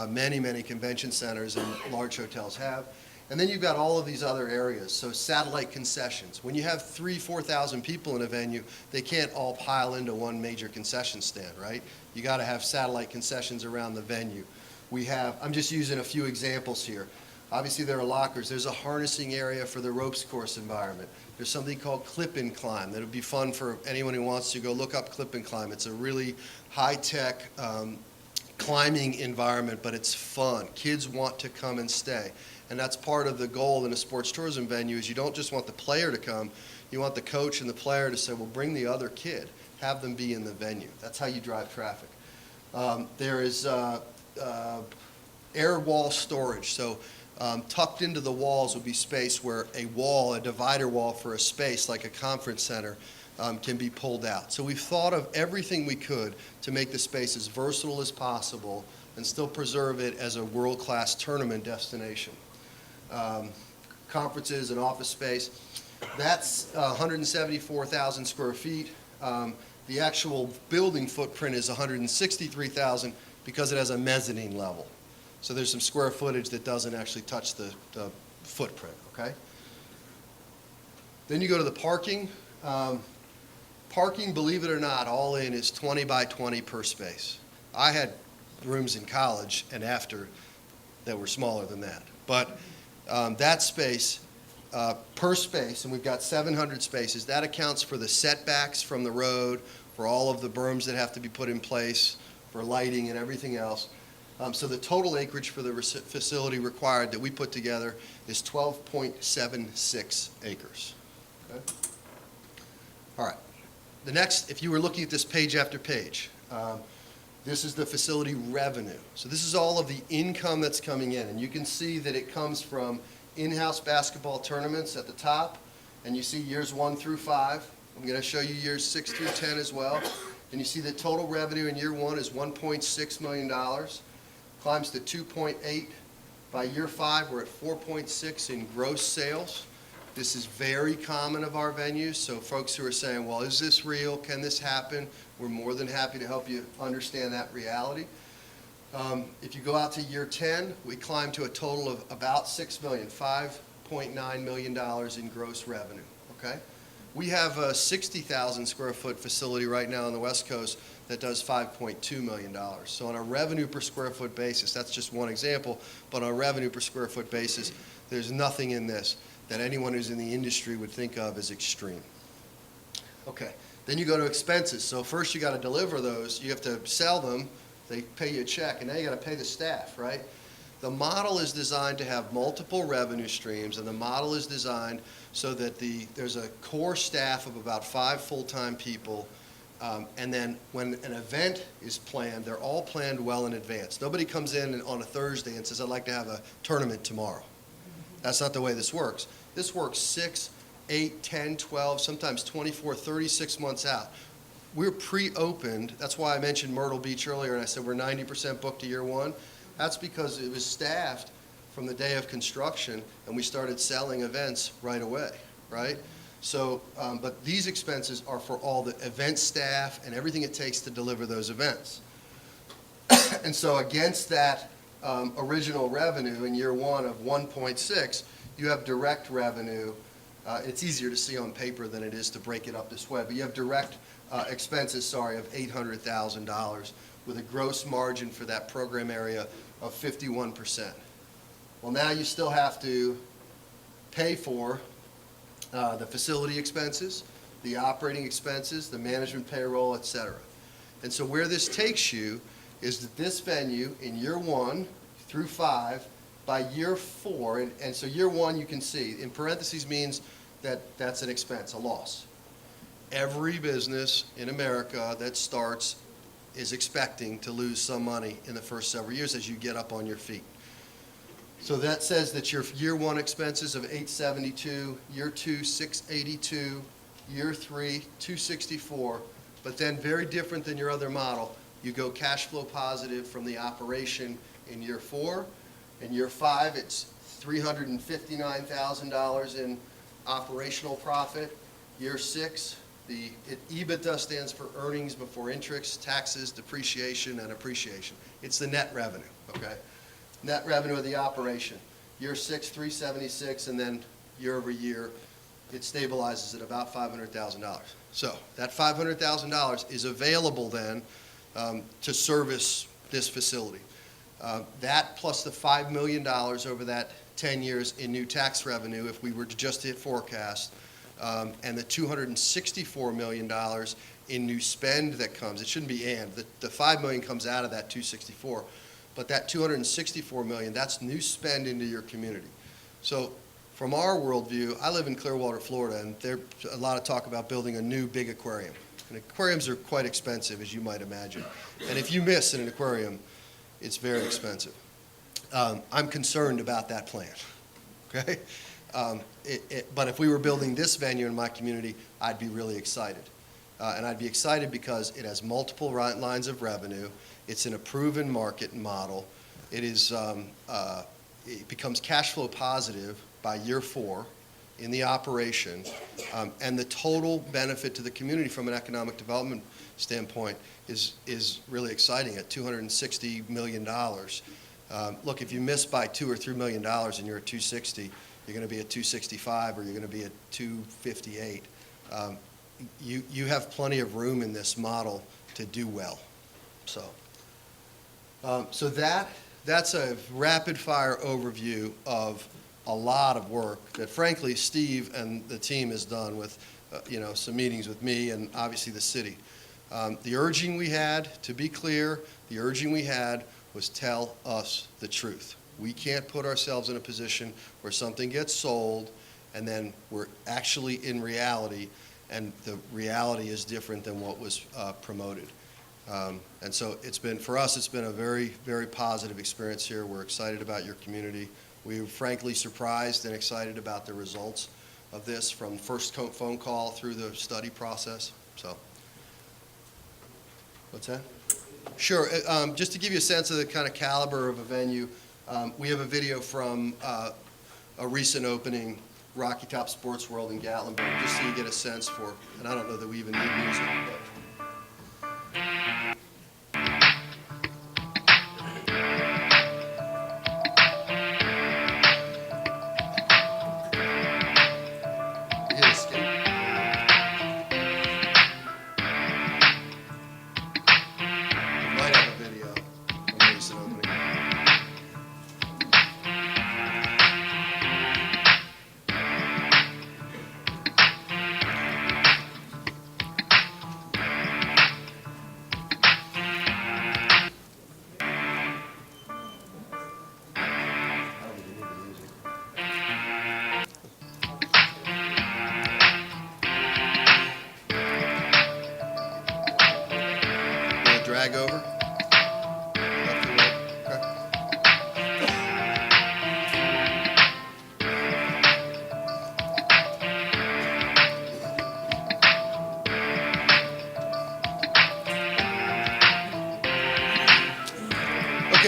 many, many convention centers and large hotels have. And then you've got all of these other areas, so satellite concessions. When you have 3,000, 4,000 people in a venue, they can't all pile into one major concession stand, right? You got to have satellite concessions around the venue. We have, I'm just using a few examples here. Obviously, there are lockers. There's a harnessing area for the ropes course environment. There's something called Clip and Climb that would be fun for anyone who wants to go look up Clip and Climb. It's a really high-tech climbing environment, but it's fun. Kids want to come and stay. And that's part of the goal in a sports tourism venue is you don't just want the player to come, you want the coach and the player to say, well, bring the other kid, have them be in the venue. That's how you drive traffic. There is air wall storage. So tucked into the walls would be space where a wall, a divider wall for a space like a conference center can be pulled out. So we've thought of everything we could to make the space as versatile as possible and still preserve it as a world-class tournament destination. Conferences and office space. That's 174,000 square feet. The actual building footprint is 163,000 because it has a mezzanine level. So there's some square footage that doesn't actually touch the footprint, okay? Then you go to the parking. Parking, believe it or not, all in is 20 by 20 per space. I had rooms in college and after that were smaller than that. But that space, per space, and we've got 700 spaces, that accounts for the setbacks from the road, for all of the berms that have to be put in place, for lighting and everything else. So the total acreage for the facility required that we put together is 12.76 acres. Okay? All right. The next, if you were looking at this page after page, this is the facility revenue. So this is all of the income that's coming in. And you can see that it comes from in-house basketball tournaments at the top. And you see years 1 through 5. I'm going to show you years 6 through 10 as well. And you see the total revenue in year 1 is $1.6 million. Climbs to 2.8. By year 5, we're at 4.6 in gross sales. This is very common of our venues, so folks who are saying, well, is this real? Can this happen? We're more than happy to help you understand that reality. If you go out to year 10, we climb to a total of about $6 million, $5.9 million in gross revenue, okay? We have a 60,000 square foot facility right now on the West Coast that does $5.2 million. So on a revenue per square foot basis, that's just one example, but on a revenue per square foot basis, there's nothing in this that anyone who's in the industry would think of as extreme. Okay, then you go to expenses. So first you got to deliver those. You have to sell them. They pay you a check, and now you got to pay the staff, right? The model is designed to have multiple revenue streams, and the model is designed so that there's a core staff of about 5 full-time people, and then when an event is planned, they're all planned well in advance. Nobody comes in on a Thursday and says, I'd like to have a tournament tomorrow. That's not the way this works. This works 6, 8, 10, 12, sometimes 24, 36 months out. We're pre-opened. That's why I mentioned Myrtle Beach earlier, and I said we're 90% booked to year 1. That's because it was staffed from the day of construction, and we started selling events right away, right? So, but these expenses are for all the event staff and everything it takes to deliver those events. And so against that original revenue in year one of 1.6, you have direct revenue. It's easier to see on paper than it is to break it up this way, but you have direct expenses, of $800,000 with a gross margin for that program area of 51%. Well, now you still have to pay for the facility expenses, the operating expenses, the management payroll, et cetera. And so where this takes you is that this venue in year 1 through 5, by year 4, and so year 1 you can see, in parentheses means that that's an expense, a loss. Every business in America that starts is expecting to lose some money in the first several years as you get up on your feet. So that says that your year 1 expenses of $872, year 2, $682, year 3, $264, but then very different than your other model, you go cash flow positive from the operation in year 4. In year 5, it's $359,000 in operational profit. Year 6, EBITDA stands for earnings before interest, taxes, depreciation, and appreciation. It's the net revenue, okay? Net revenue of the operation. Year 6, 376, and then year over year, it stabilizes at about $500,000. So that $500,000 is available then to service this facility. That plus the $5 million over that 10 years in new tax revenue, if we were to just hit forecast, and the $264 million in new spend that comes. It shouldn't be and. The $5 million comes out of that 264, but that $264 million, that's new spend into your community. So from our worldview, I live in Clearwater, Florida, and there's a lot of talk about building a new big aquarium. And aquariums are quite expensive, as you might imagine. And if you miss in an aquarium, it's very expensive. I'm concerned about that plan, okay? But if we were building this venue in my community, I'd be really excited. And I'd be excited because it has multiple lines of revenue. It's in a proven market model. It becomes cash flow positive by year 4 in the operation. And the total benefit to the community from an economic development standpoint is really exciting at $260 million. Look, if you miss by $2 or $3 million and you're at 260, you're going to be at 265 or you're going to be at 258. You have plenty of room in this model to do well. So that's a rapid fire overview of a lot of work that frankly Steve and the team has done with some meetings with me and obviously the city. The urging we had, to be clear, the urging we had was tell us the truth. We can't put ourselves in a position where something gets sold and then we're actually in reality and the reality is different than what was promoted. And so for us, it's been a very, very positive experience here. We're excited about your community. We were frankly surprised and excited about the results of this from first phone call through the study process. So, what's that? Sure. Just to give you a sense of the kind of caliber of a venue, we have a video from a recent opening, Rocky Top Sports World in Gatlinburg, just so you get a sense for, and I don't know that we even need music, but.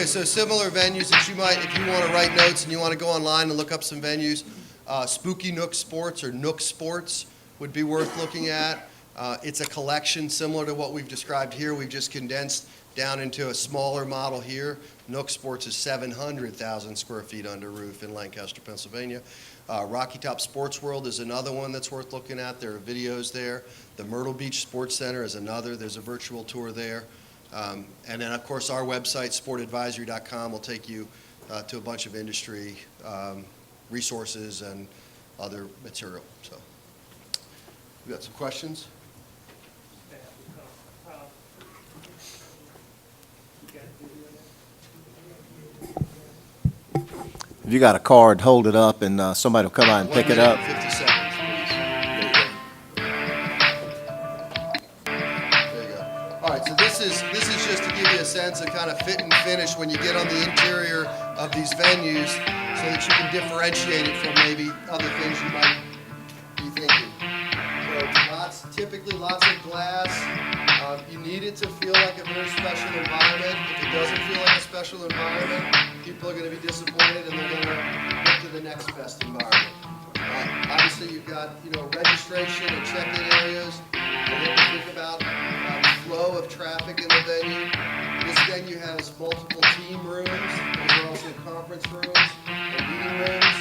so similar venues that you might, if you want to write notes and you want to go online and look up some venues, Spooky Nook Sports or Nook Sports would be worth looking at. It's a collection similar to what we've described here. We've just condensed down into a smaller model here. Nook Sports is 700,000 square feet under roof in Lancaster, Pennsylvania. Rocky Top Sports World is another one that's worth looking at. There are videos there. The Myrtle Beach Sports Center is another. There's a virtual tour there. And then, of course, our website, sportadvisory.com, will take you to a bunch of industry resources and other material. So, we got some questions? If you got a card, hold it up, and somebody will come out and pick it up. 50 seconds, please. There you go. All right, so this is just to give you a sense of kind of fit and finish when you get on the interior of these venues so that you can differentiate it from maybe other things you might be thinking. So typically lots of glass. You need it to feel like a very special environment. If it doesn't feel like a special environment, people are going to be disappointed and they're going to look to the next best environment. Obviously, you've got registration and check-in areas. You have to think about the flow of traffic in the venue. This venue has multiple team rooms. There's also conference rooms and meeting rooms.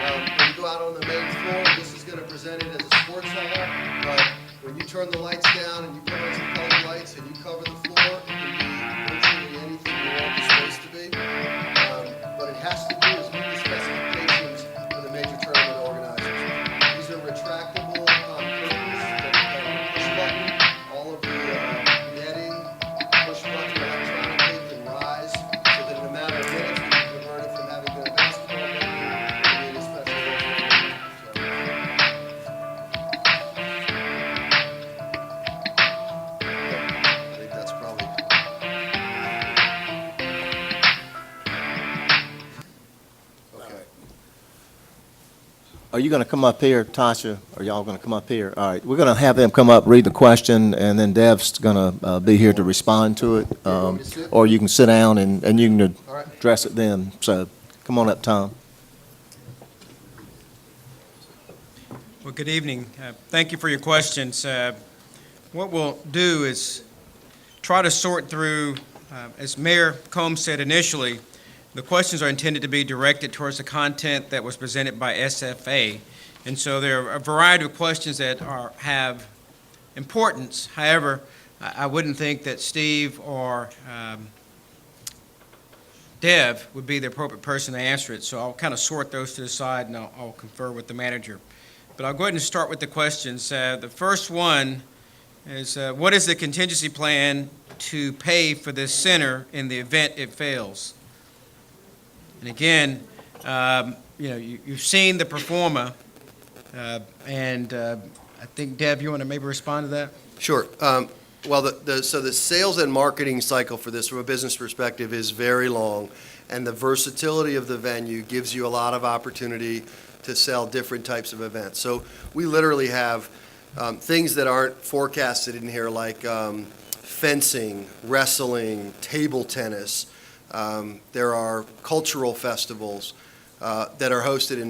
When you go out on the main floor, this is going to present it as a sports hall, but when you turn the lights down and you put on some colored lights and you cover the floor, it can be virtually anything you want the space to be. What it has to do is meet the specifications for the major tournament organizers. These are retractable curtains that push button. All of the netting, push button electronically can rise so that in a matter of minutes we can convert it from having been a basketball venue to being a special event. I think that's probably. Okay. Are you going to come up here, Tasha? Are y'all going to come up here? All right, we're going to have them come up, read the question, and then Dev's going to be here to respond to it. want me to sit? Or you can sit down and you can All right. address it then. So come on up, Tom. Well, good evening. Thank you for your questions. What we'll do is try to sort through, as Mayor Combs said initially, the questions are intended to be directed towards the content that was presented by SFA. And so there are a variety of questions that have importance. However, I wouldn't think that Steve or Dev would be the appropriate person to answer it. So I'll kind of sort those to the side and I'll confer with the manager. But I'll go ahead and start with the questions. The first one is, what is the contingency plan to pay for this center in the event it fails? And again, you've seen the performer, and I think, Deb, you want to maybe respond to that? Sure. Well, so the sales and marketing cycle for this from a business perspective is very long, and the versatility of the venue gives you a lot of opportunity to sell different types of events. So we literally have things that aren't forecasted in here, like fencing, wrestling, table tennis. There are cultural festivals that are hosted in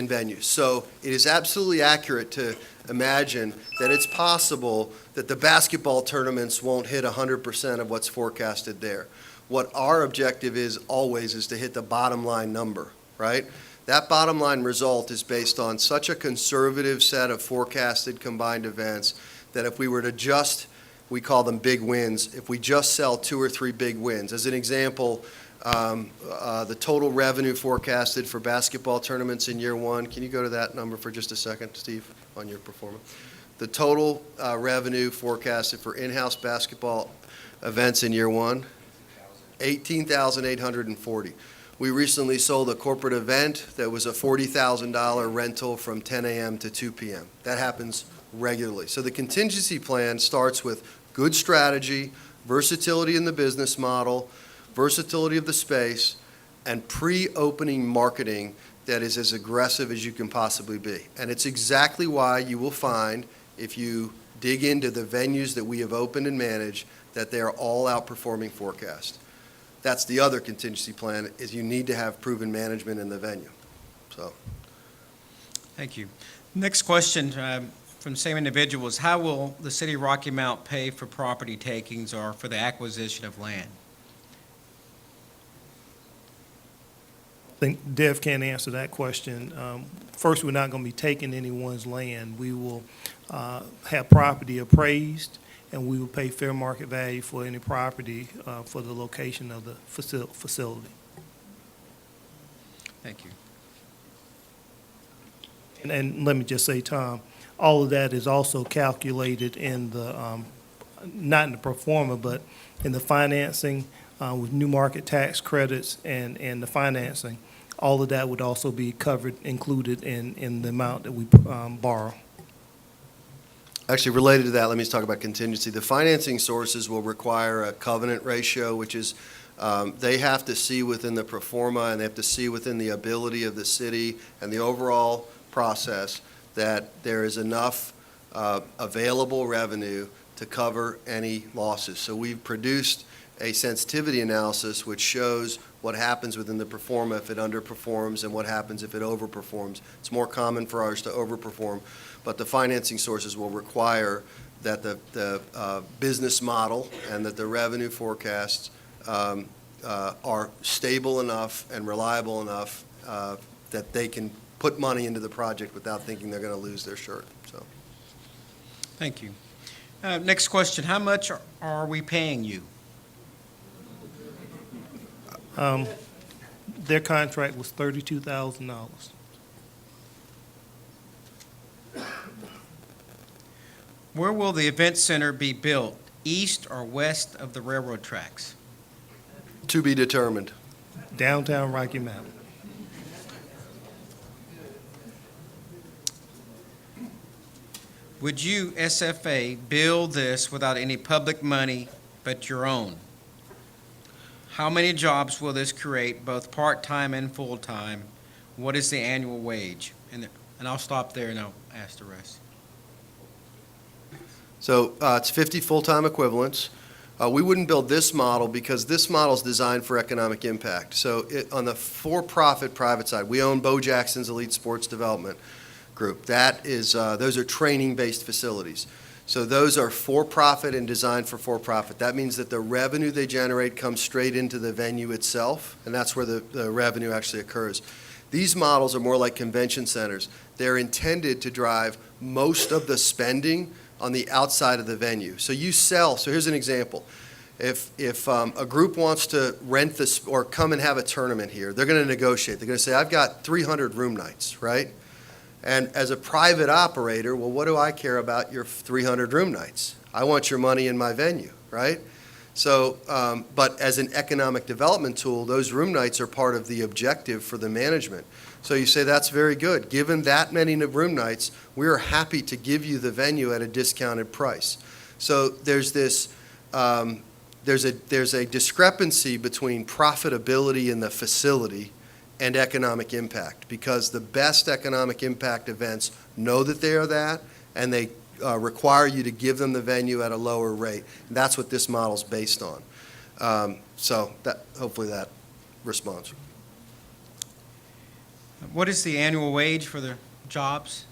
venues. So it is absolutely accurate to imagine that it's possible that the basketball tournaments won't hit 100% of what's forecasted there. What our objective is always is to hit the bottom line number, right? That bottom line result is based on such a conservative set of forecasted combined events that if we were to just, we call them big wins, if we just sell 2 or 3 big wins. As an example, the total revenue forecasted for basketball tournaments in year one, can you go to that number for just a second, Steve, on your performance? The total revenue forecasted for in-house basketball events in year one, $18,840. We recently sold a corporate event that was a $40,000 rental from 10 a.m. to 2 p.m. That happens regularly. So the contingency plan starts with good strategy, versatility in the business model, versatility of the space, and pre-opening marketing that is as aggressive as you can possibly be. And it's exactly why you will find, if you dig into the venues that we have opened and managed, that they are all outperforming forecast. That's the other contingency plan, is you need to have proven management in the venue. So, Thank you. Next question from the same individual is, how will the city of Rocky Mount pay for property takings or for the acquisition of land? I think Dev can answer that question. First, we're not going to be taking anyone's land. We will have property appraised, and we will pay fair market value for any property for the location of the facility. Thank you. And let me just say, Tom, all of that is also calculated in the, not in the pro forma, but in the financing with new market tax credits and the financing. All of that would also be covered, included in the amount that we borrow. actually, related to that, let me just talk about contingency. The financing sources will require a covenant ratio, which is, they have to see within the pro forma, and they have to see within the ability of the city and the overall process that there is enough available revenue to cover any losses. So we've produced a sensitivity analysis which shows what happens within the pro forma if it underperforms and what happens if it overperforms. It's more common for ours to overperform, but the financing sources will require that the business model and that the revenue forecasts are stable enough and reliable enough that they can put money into the project without thinking they're going to lose their shirt. So, Thank you. Next question, how much are we paying you? Their contract was $32,000. Where will the event center be built, east or west of the railroad tracks? to be determined. Downtown Rocky Mount. Would you, SFA, build this without any public money but your own? How many jobs will this create, both part-time and full-time? What is the annual wage? And I'll stop there and I'll ask the rest. So it's 50 full-time equivalents. We wouldn't build this model because this model is designed for economic impact. So on the for-profit private side, we own Bo Jackson's Elite Sports Development Group. That is, those are training-based facilities. So those are for-profit and designed for for-profit. That means that the revenue they generate comes straight into the venue itself, and that's where the revenue actually occurs. These models are more like convention centers. They're intended to drive most of the spending on the outside of the venue. So you sell, so here's an example. If a group wants to rent this or come and have a tournament here, they're going to negotiate. They're going to say, I've got 300 room nights, right? And as a private operator, well, what do I care about your 300 room nights? I want your money in my venue, right? So, but as an economic development tool, those room nights are part of the objective for the management. So you say, that's very good. Given that many room nights, we are happy to give you the venue at a discounted price. So there's this, there's a discrepancy between profitability in the facility and economic impact, because the best economic impact events know that they are that, and they require you to give them the venue at a lower rate. And that's what this model is based on. So that, hopefully that responds. What is the annual wage for the jobs?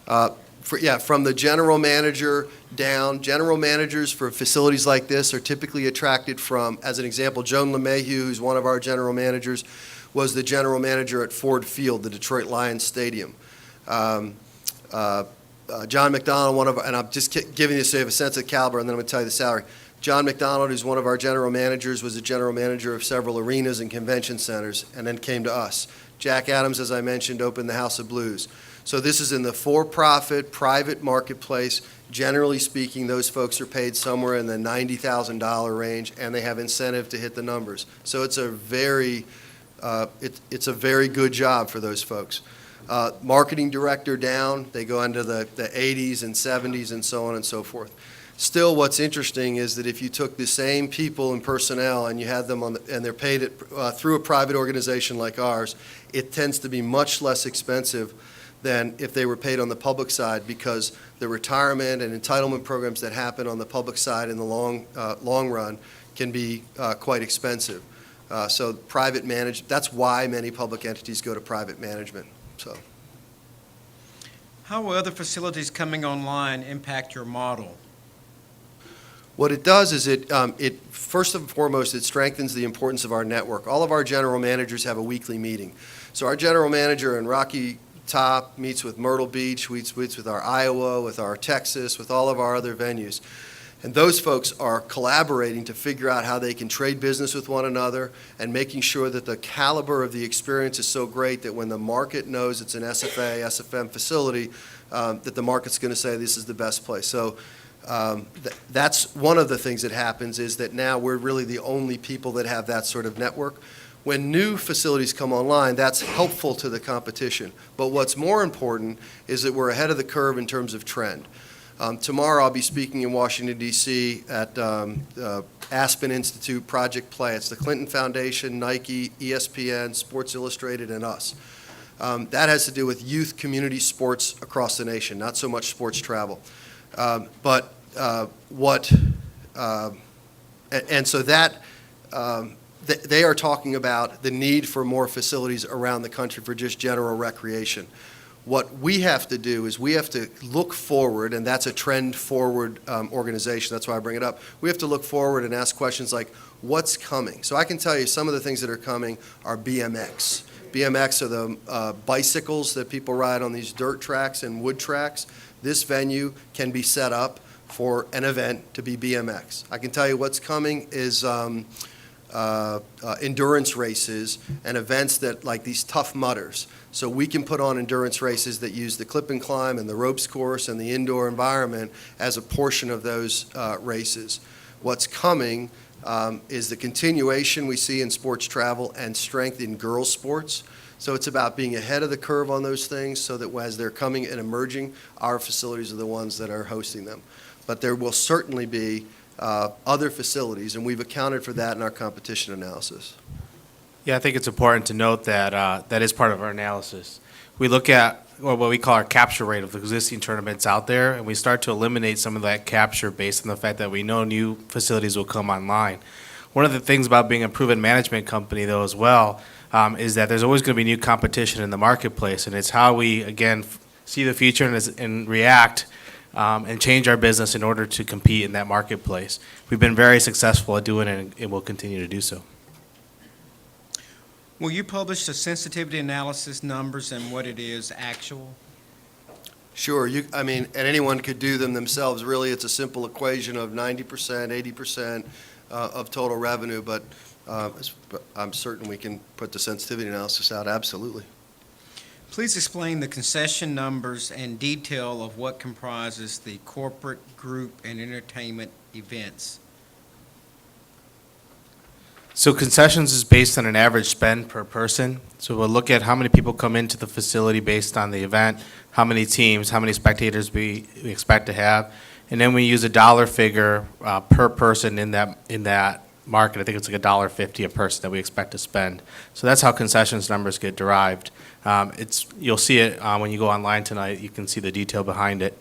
From the general manager down, general managers for facilities like this are typically attracted from, as an example, Joan LeMahieu, who's one of our general managers, was the general manager at Ford Field, the Detroit Lions Stadium. John McDonald, and I'm just giving you so you have a sense of caliber, and then I'm going to tell you the salary. John McDonald, who's one of our general managers, was a general manager of several arenas and convention centers, and then came to us. Jack Adams, as I mentioned, opened the House of Blues. So this is in the for-profit, private marketplace. Generally speaking, those folks are paid somewhere in the $90,000 range, and they have incentive to hit the numbers. So it's a very, it's a very good job for those folks. Marketing director down, they go into the 80s and 70s and so on and so forth. Still, what's interesting is that if you took the same people in personnel and you had them on and they're paid through a private organization like ours, it tends to be much less expensive than if they were paid on the public side, because the retirement and entitlement programs that happen on the public side in the long run can be quite expensive. So private that's why many public entities go to private management, so. How will other facilities coming online impact your model? What it does is first and foremost, it strengthens the importance of our network. All of our general managers have a weekly meeting. So our general manager in Rocky Top meets with Myrtle Beach, meets with our Iowa, with our Texas, with all of our other venues. And those folks are collaborating to figure out how they can trade business with one another and making sure that the caliber of the experience is so great that when the market knows it's an SFA, SFM facility, that the market's going to say this is the best place. So that's one of the things that happens, is that now we're really the only people that have that sort of network. When new facilities come online, that's helpful to the competition. But what's more important is that we're ahead of the curve in terms of trend. Tomorrow I'll be speaking in Washington, D.C. at Aspen Institute Project Play. It's the Clinton Foundation, Nike, ESPN, Sports Illustrated, and us. That has to do with youth community sports across the nation, not so much sports travel. And so that they are talking about the need for more facilities around the country for just general recreation. What we have to do is we have to look forward, and that's a trend-forward organization. That's why I bring it up. We have to look forward and ask questions like, what's coming? So I can tell you some of the things that are coming are BMX. BMX are the bicycles that people ride on these dirt tracks and wood tracks. This venue can be set up for an event to be BMX. I can tell you what's coming is endurance races and events that, like these Tough Mudders. So we can put on endurance races that use the clip and climb and the ropes course and the indoor environment as a portion of those races. What's coming is the continuation we see in sports travel and strength in girls' sports. So it's about being ahead of the curve on those things so that as they're coming and emerging, our facilities are the ones that are hosting them. But there will certainly be other facilities, and we've accounted for that in our competition analysis. Yeah, I think it's important to note that that is part of our analysis. We look at what we call our capture rate of the existing tournaments out there, and we start to eliminate some of that capture based on the fact that we know new facilities will come online. One of the things about being a proven management company, though, as well, is that there's always going to be new competition in the marketplace, and it's how we, again, see the future and react and change our business in order to compete in that marketplace. We've been very successful at doing it, and we'll continue to do so. Will you publish the sensitivity analysis numbers and what it is actual? Sure, and anyone could do them themselves. Really, it's a simple equation of 90%, 80% of total revenue, but I'm certain we can put the sensitivity analysis out, absolutely. Please explain the concession numbers and detail of what comprises the corporate, group, and entertainment events. So concessions is based on an average spend per person. So we'll look at how many people come into the facility based on the event, how many teams, how many spectators we expect to have, and then we use a dollar figure per person in that market. I think it's like $1.50 a person that we expect to spend. So that's how concessions numbers get derived. You'll see it when you go online tonight. You can see the detail behind it.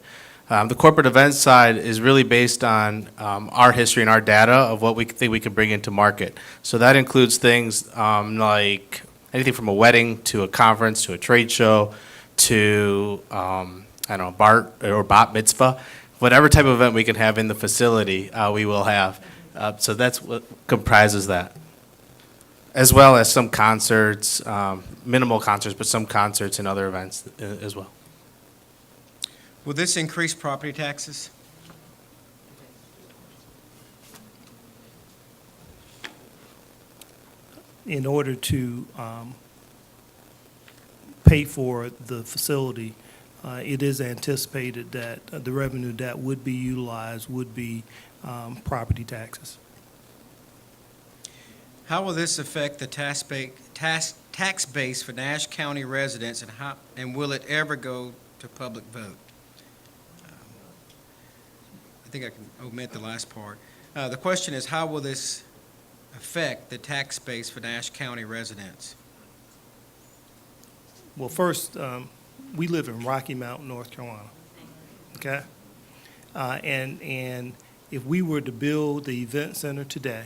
The corporate events side is really based on our history and our data of what we think we can bring into market. So that includes things like anything from a wedding to a conference to a trade show to, BART or bat mitzvah. Whatever type of event we can have in the facility, we will have. So that's what comprises that, as well as some concerts, minimal concerts, but some concerts and other events as well. Will this increase property taxes? In order to pay for the facility, it is anticipated that the revenue that would be utilized would be property taxes. How will this affect the tax base for Nash County residents, and will it ever go to public vote? I think I can omit the last part. The question is, how will this affect the tax base for Nash County residents? Well, first, we live in Rocky Mount, North Carolina, okay? And if we were to build the event center today,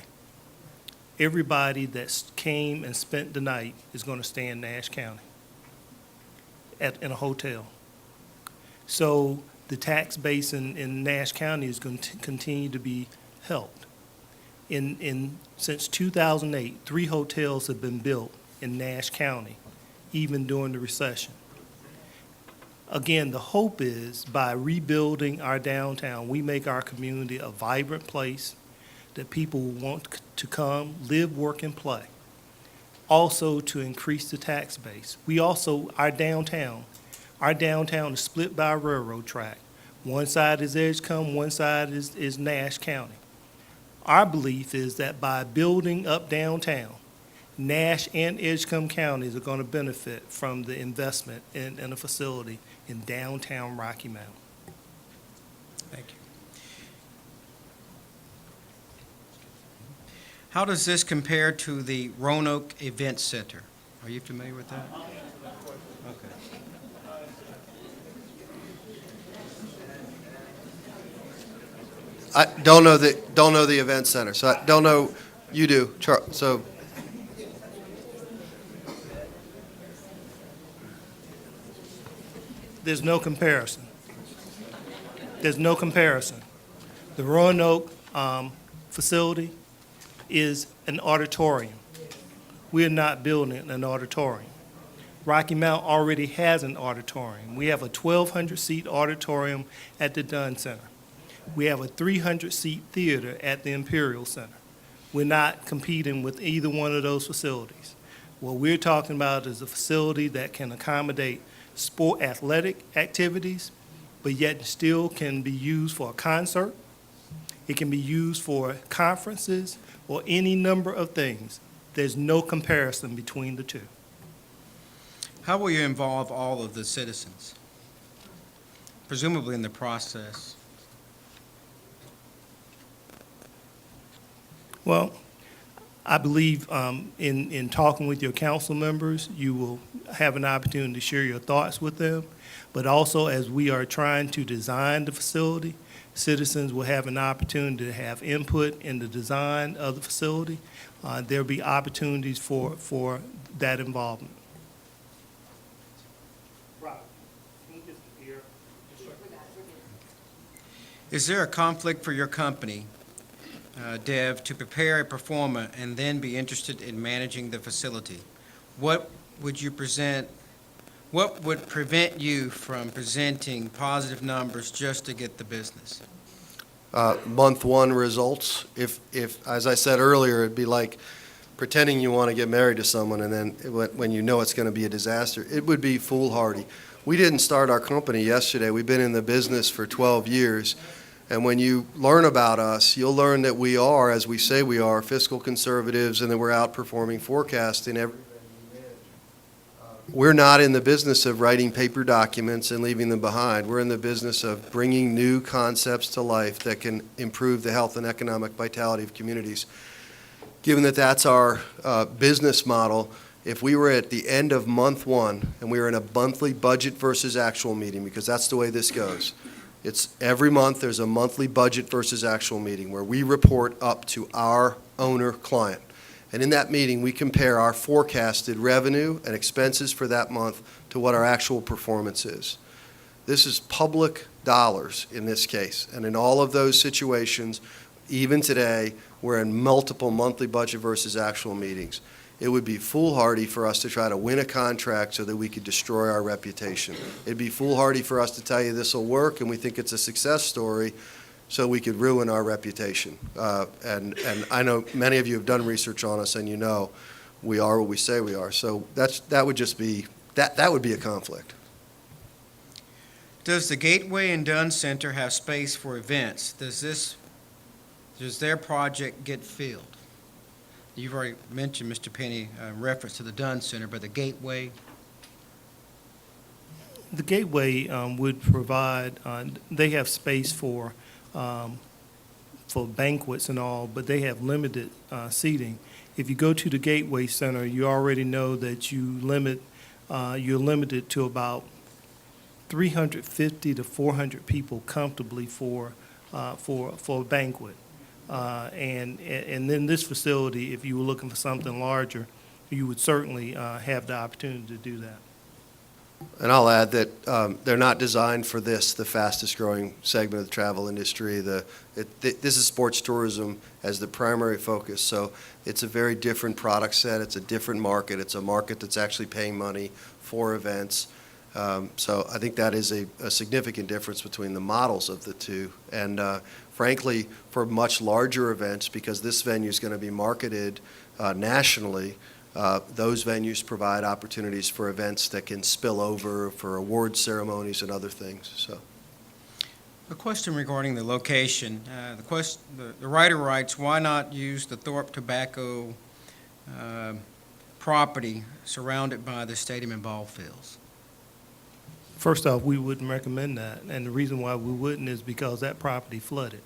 everybody that came and spent the night is going to stay in Nash County in a hotel. So the tax base in Nash County is going to continue to be helped. Since 2008, 3 hotels have been built in Nash County, even during the recession. Again, the hope is by rebuilding our downtown, we make our community a vibrant place that people will want to come, live, work, and play. Also to increase the tax base. Our downtown is split by a railroad track. One side is Edgecombe, one side is Nash County. Our belief is that by building up downtown, Nash and Edgecombe counties are going to benefit from the investment in a facility in downtown Rocky Mount. Thank you. How does this compare to the Roanoke Event Center? Are you familiar with that? Okay. I don't know the event center, so I don't know. You do, so There's no comparison. There's no comparison. The Roanoke facility is an auditorium. We are not building an auditorium. Rocky Mount already has an auditorium. We have a 1,200-seat auditorium at the Dunn Center. We have a 300-seat theater at the Imperial Center. We're not competing with either one of those facilities. What we're talking about is a facility that can accommodate sport athletic activities, but yet still can be used for a concert. It can be used for conferences or any number of things. There's no comparison between the two. How will you involve all of the citizens? Presumably in the process. Well, I believe in talking with your council members, you will have an opportunity to share your thoughts with them. But also, as we are trying to design the facility, citizens will have an opportunity to have input in the design of the facility. There'll be opportunities for that involvement. Is there a conflict for your company, Dev, to prepare a performer and then be interested in managing the facility? What would prevent you from presenting positive numbers just to get the business? month one results. If, as I said earlier, it'd be like pretending you want to get married to someone and then when you know it's going to be a disaster, it would be foolhardy. We didn't start our company yesterday. We've been in the business for 12 years. And when you learn about us, you'll learn that we are, as we say we are, fiscal conservatives and that we're outperforming forecasts in everything we manage. We're not in the business of writing paper documents and leaving them behind. We're in the business of bringing new concepts to life that can improve the health and economic vitality of communities. Given that that's our business model, if we were at the end of month one and we were in a monthly budget versus actual meeting, because that's the way this goes, it's every month there's a monthly budget versus actual meeting where we report up to our owner client. And in that meeting, we compare our forecasted revenue and expenses for that month to what our actual performance is. This is public dollars in this case. And in all of those situations, even today, we're in multiple monthly budget versus actual meetings. It would be foolhardy for us to try to win a contract so that we could destroy our reputation. It'd be foolhardy for us to tell you this will work and we think it's a success story so we could ruin our reputation. And I know many of you have done research on us and you know we are what we say we are. So that would just be, that would be a conflict. Does the Gateway and Dunn Center have space for events? Does their project get filled? You've already mentioned, Mr. Penny, reference to the Dunn Center, but the Gateway? The Gateway would provide, they have space for banquets and all, but they have limited seating. If you go to the Gateway Center, you already know that you're limited to about 350 to 400 people comfortably for a banquet. And then this facility, if you were looking for something larger, you would certainly have the opportunity to do that. And I'll add that they're not designed for this, the fastest-growing segment of the travel industry. This is sports tourism as the primary focus, so it's a very different product set. It's a different market. It's a market that's actually paying money for events. So I think that is a significant difference between the models of the two. And frankly, for much larger events, because this venue is going to be marketed nationally, those venues provide opportunities for events that can spill over for award ceremonies and other things. So, A question regarding the location. The writer writes, why not use the Thorpe Tobacco property surrounded by the stadium and ball fields? First off, we wouldn't recommend that, and the reason why we wouldn't is because that property flooded.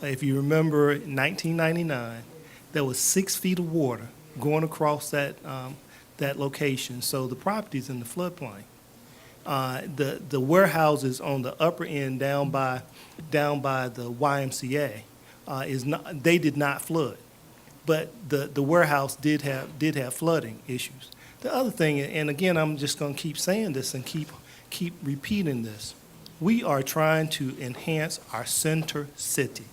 If you remember, in 1999, there was 6 feet of water going across that location, so the property's in the floodplain. The warehouses on the upper end down by the YMCA they did not flood, but the warehouse did have flooding issues. The other thing, and again, I'm just going to keep saying this and keep repeating this, we are trying to enhance our center city.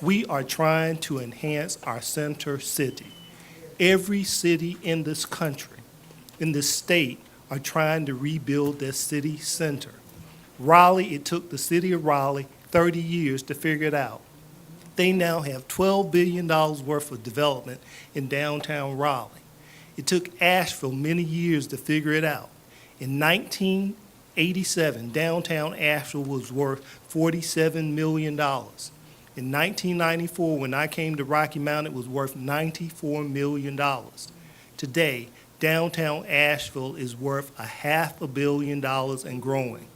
We are trying to enhance our center city. Every city in this country, in this state, are trying to rebuild their city center. Raleigh, it took the city of Raleigh 30 years to figure it out. They now have $12 billion worth of development in downtown Raleigh. It took Asheville many years to figure it out. In 1987, downtown Asheville was worth $47 million. In 1994, when I came to Rocky Mount, it was worth $94 million. Today, downtown Asheville is worth $500 million and growing,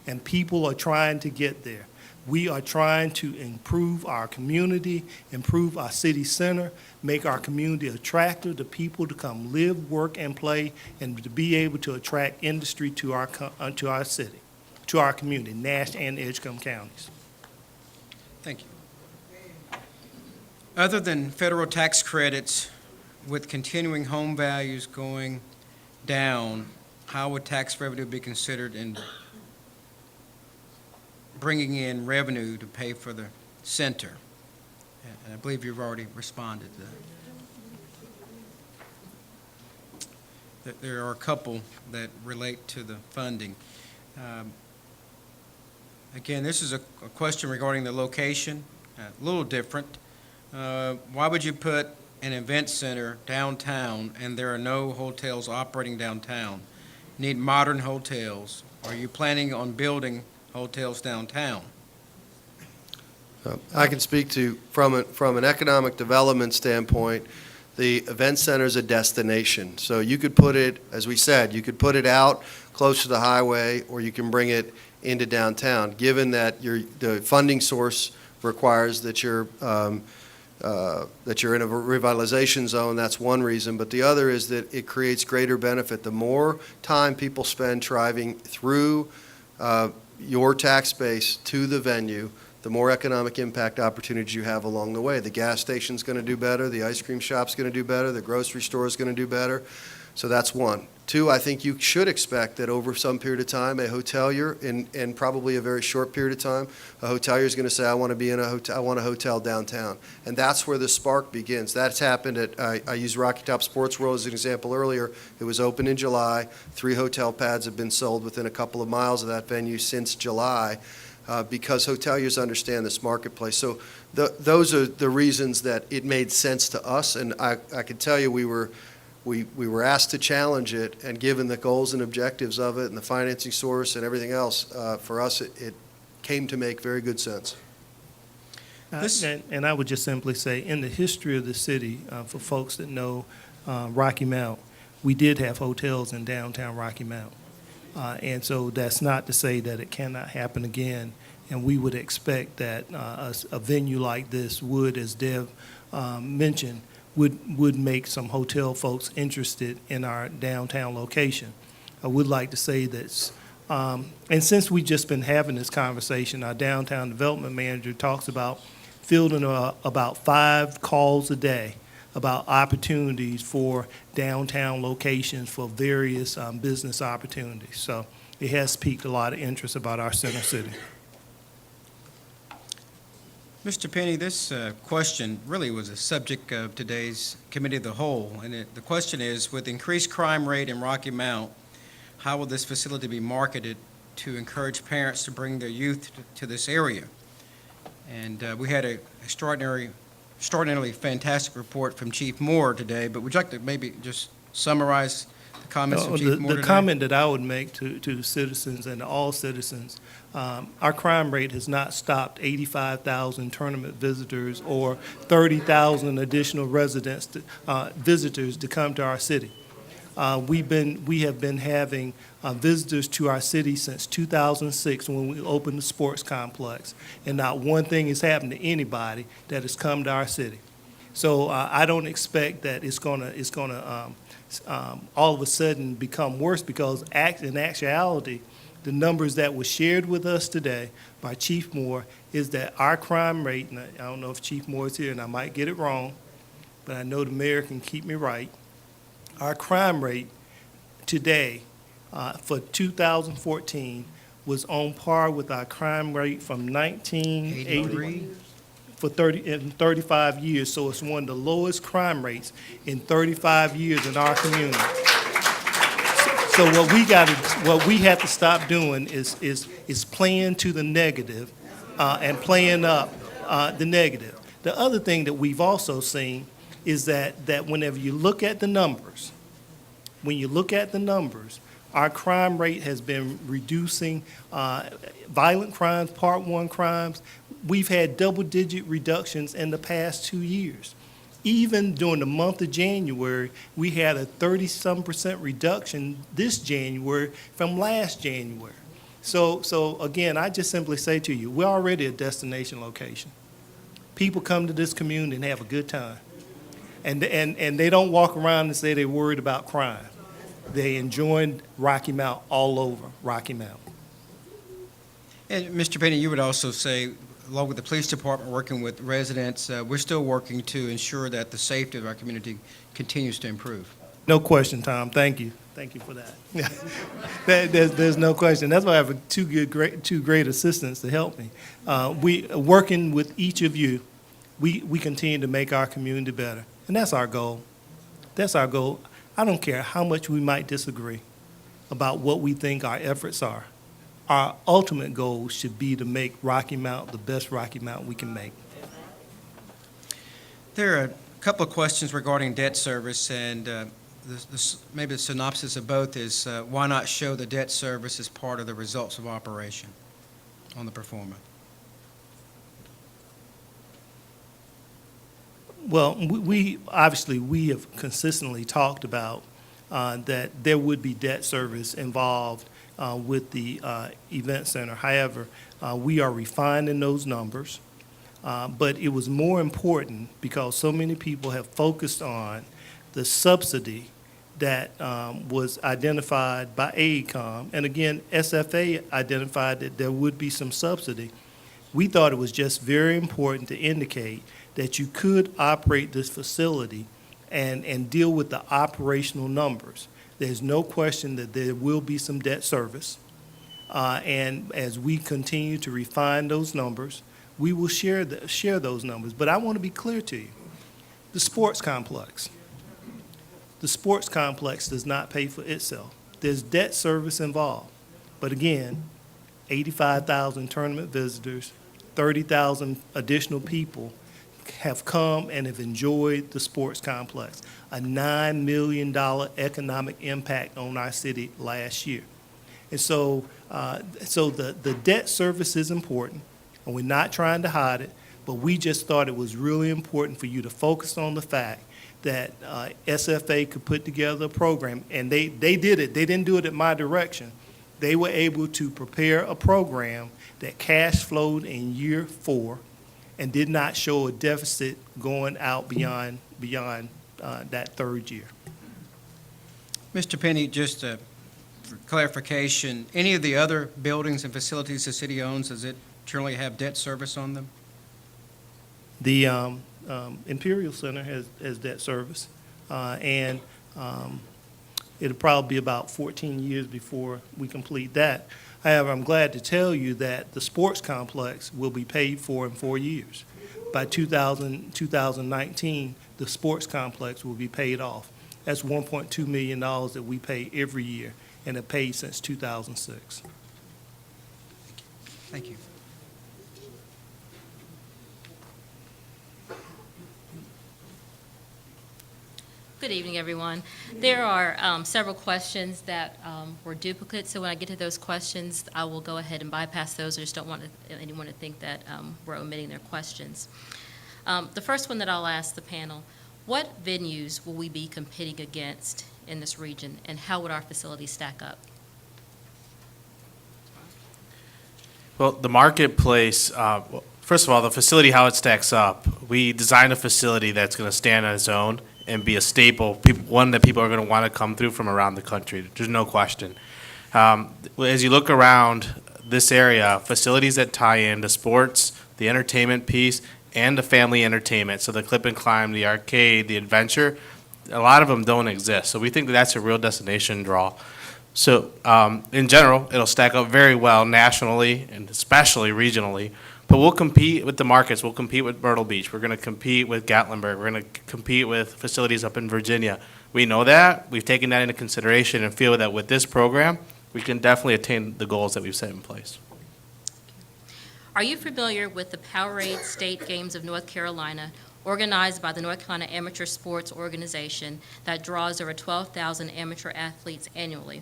and people are trying to get there. We are trying to improve our community, improve our city center, make our community attractive to people to come live, work, and play, and to be able to attract industry to our city, to our community, Nash and Edgecombe counties. Thank you. Other than federal tax credits, with continuing home values going down, how would tax revenue be considered in bringing in revenue to pay for the center? And I believe you've already responded to that. There are a couple that relate to the funding. Again, this is a question regarding the location, a little different. Why would you put an event center downtown and there are no hotels operating downtown? Need modern hotels. Are you planning on building hotels downtown? I can speak to, from an economic development standpoint, the event center is a destination. So you could put it, as we said, you could put it out close to the highway, or you can bring it into downtown. Given that the funding source requires that you're in a revitalization zone, that's one reason. But the other is that it creates greater benefit. The more time people spend driving through your tax base to the venue, the more economic impact opportunities you have along the way. The gas station's going to do better, the ice cream shop's going to do better, the grocery store is going to do better. So that's one. Two, I think you should expect that over some period of time, a hotelier, in probably a very short period of time, a hotelier is going to say, I want to be in a hotel, I want a hotel downtown. And that's where the spark begins. That's happened at, I used Rocky Top Sports World as an example earlier. It was open in July. 3 hotel pads have been sold within a couple of miles of that venue since July. Because hoteliers understand this marketplace. So those are the reasons that it made sense to us, and I can tell you we were asked to challenge it, and given the goals and objectives of it and the financing source and everything else, for us it came to make very good sense. And I would just simply say, in the history of the city, for folks that know Rocky Mount, we did have hotels in downtown Rocky Mount. And so that's not to say that it cannot happen again. And we would expect that a venue like this would, as Dev mentioned, would make some hotel folks interested in our downtown location. I would like to say that, and since we've just been having this conversation, our downtown development manager talks about fielding about 5 calls a day about opportunities for downtown locations for various business opportunities. So it has piqued a lot of interest about our center city. Mr. Penny, this question really was a subject of today's Committee of the Whole, and the question is, with increased crime rate in Rocky Mount, how will this facility be marketed to encourage parents to bring their youth to this area? And we had an extraordinarily fantastic report from Chief Moore today, but would you like to maybe just summarize the comments from Chief Moore The today? comment that I would make to the citizens and to all citizens, our crime rate has not stopped 85,000 tournament visitors or 30,000 additional visitors to come to our city. We have been having visitors to our city since 2006 when we opened the sports complex, and not one thing has happened to anybody that has come to our city. So I don't expect that it's gonna all of a sudden become worse, because in actuality, the numbers that were shared with us today by Chief Moore is that our crime rate, and I don't know if Chief Moore is here, and I might get it wrong, but I know the mayor can keep me right. Our crime rate today for 2014 was on par with our crime rate from 1980 for 35 years. So it's one of the lowest crime rates in 35 years in our community. So what we have to stop doing is playing to the negative and playing up the negative. The other thing that we've also seen is that whenever you look at the numbers, our crime rate has been reducing. Violent crimes, Part 1 crimes, we've had double-digit reductions in the past 2 years. Even during the month of January, we had a 30-some% reduction this January from last January. So again, I just simply say to you, we're already a destination location. People come to this community and have a good time. And they don't walk around and say they're worried about crime. They enjoy Rocky Mount all over Rocky Mount. And Mr. Penny, you would also say, along with the police department working with residents, we're still working to ensure that the safety of our community continues to improve. No question, Tom. Thank you. Thank you for that. There's no question. That's why I have two great assistants to help me. Working with each of you, we continue to make our community better. And that's our goal. That's our goal. I don't care how much we might disagree about what we think our efforts are. Our ultimate goal should be to make Rocky Mount the best Rocky Mount we can make. There are a couple of questions regarding debt service, and maybe the synopsis of both is why not show the debt service as part of the results of operation on the performer? Well, we obviously have consistently talked about that there would be debt service involved with the event center. However, we are refining those numbers, but it was more important because so many people have focused on the subsidy that was identified by AECOM. And again, SFA identified that there would be some subsidy. We thought it was just very important to indicate that you could operate this facility and deal with the operational numbers. There's no question that there will be some debt service. And as we continue to refine those numbers, we will share those numbers. But I want to be clear to you. The sports complex does not pay for itself. There's debt service involved. But again, 85,000 tournament visitors, 30,000 additional people have come and have enjoyed the sports complex, a $9 million economic impact on our city last year. And so the debt service is important, and we're not trying to hide it, but we just thought it was really important for you to focus on the fact that SFA could put together a program, and they did it. They didn't do it at my direction. They were able to prepare a program that cash flowed in year 4 and did not show a deficit going out beyond that third year. Mr. Penny, just for clarification, any of the other buildings and facilities the city owns, does it generally have debt service on them? The Imperial Center has debt service, and it'll probably be about 14 years before we complete that. However, I'm glad to tell you that the sports complex will be paid for in 4 years. By 2019, the sports complex will be paid off. That's $1.2 million that we pay every year and have paid since 2006. Thank you. Good evening, everyone. There are several questions that were duplicates, so when I get to those questions, I will go ahead and bypass those. I just don't want anyone to think that we're omitting their questions. The first one that I'll ask the panel, what venues will we be competing against in this region, and how would our facilities stack up? Well, the marketplace, first of all, the facility, how it stacks up. We designed a facility that's going to stand on its own and be a staple, one that people are going to want to come through from around the country. There's no question. As you look around this area, facilities that tie into sports, the entertainment piece, and the family entertainment, so the clip and climb, the arcade, the adventure, a lot of them don't exist. So we think that that's a real destination draw. So in general, it'll stack up very well nationally and especially regionally. But we'll compete with the markets. We'll compete with Myrtle Beach. We're going to compete with Gatlinburg. We're going to compete with facilities up in Virginia. We know that. We've taken that into consideration and feel that with this program, we can definitely attain the goals that we've set in place. Are you familiar with the Powerade State Games of North Carolina, organized by the North Carolina Amateur Sports Organization that draws over 12,000 amateur athletes annually?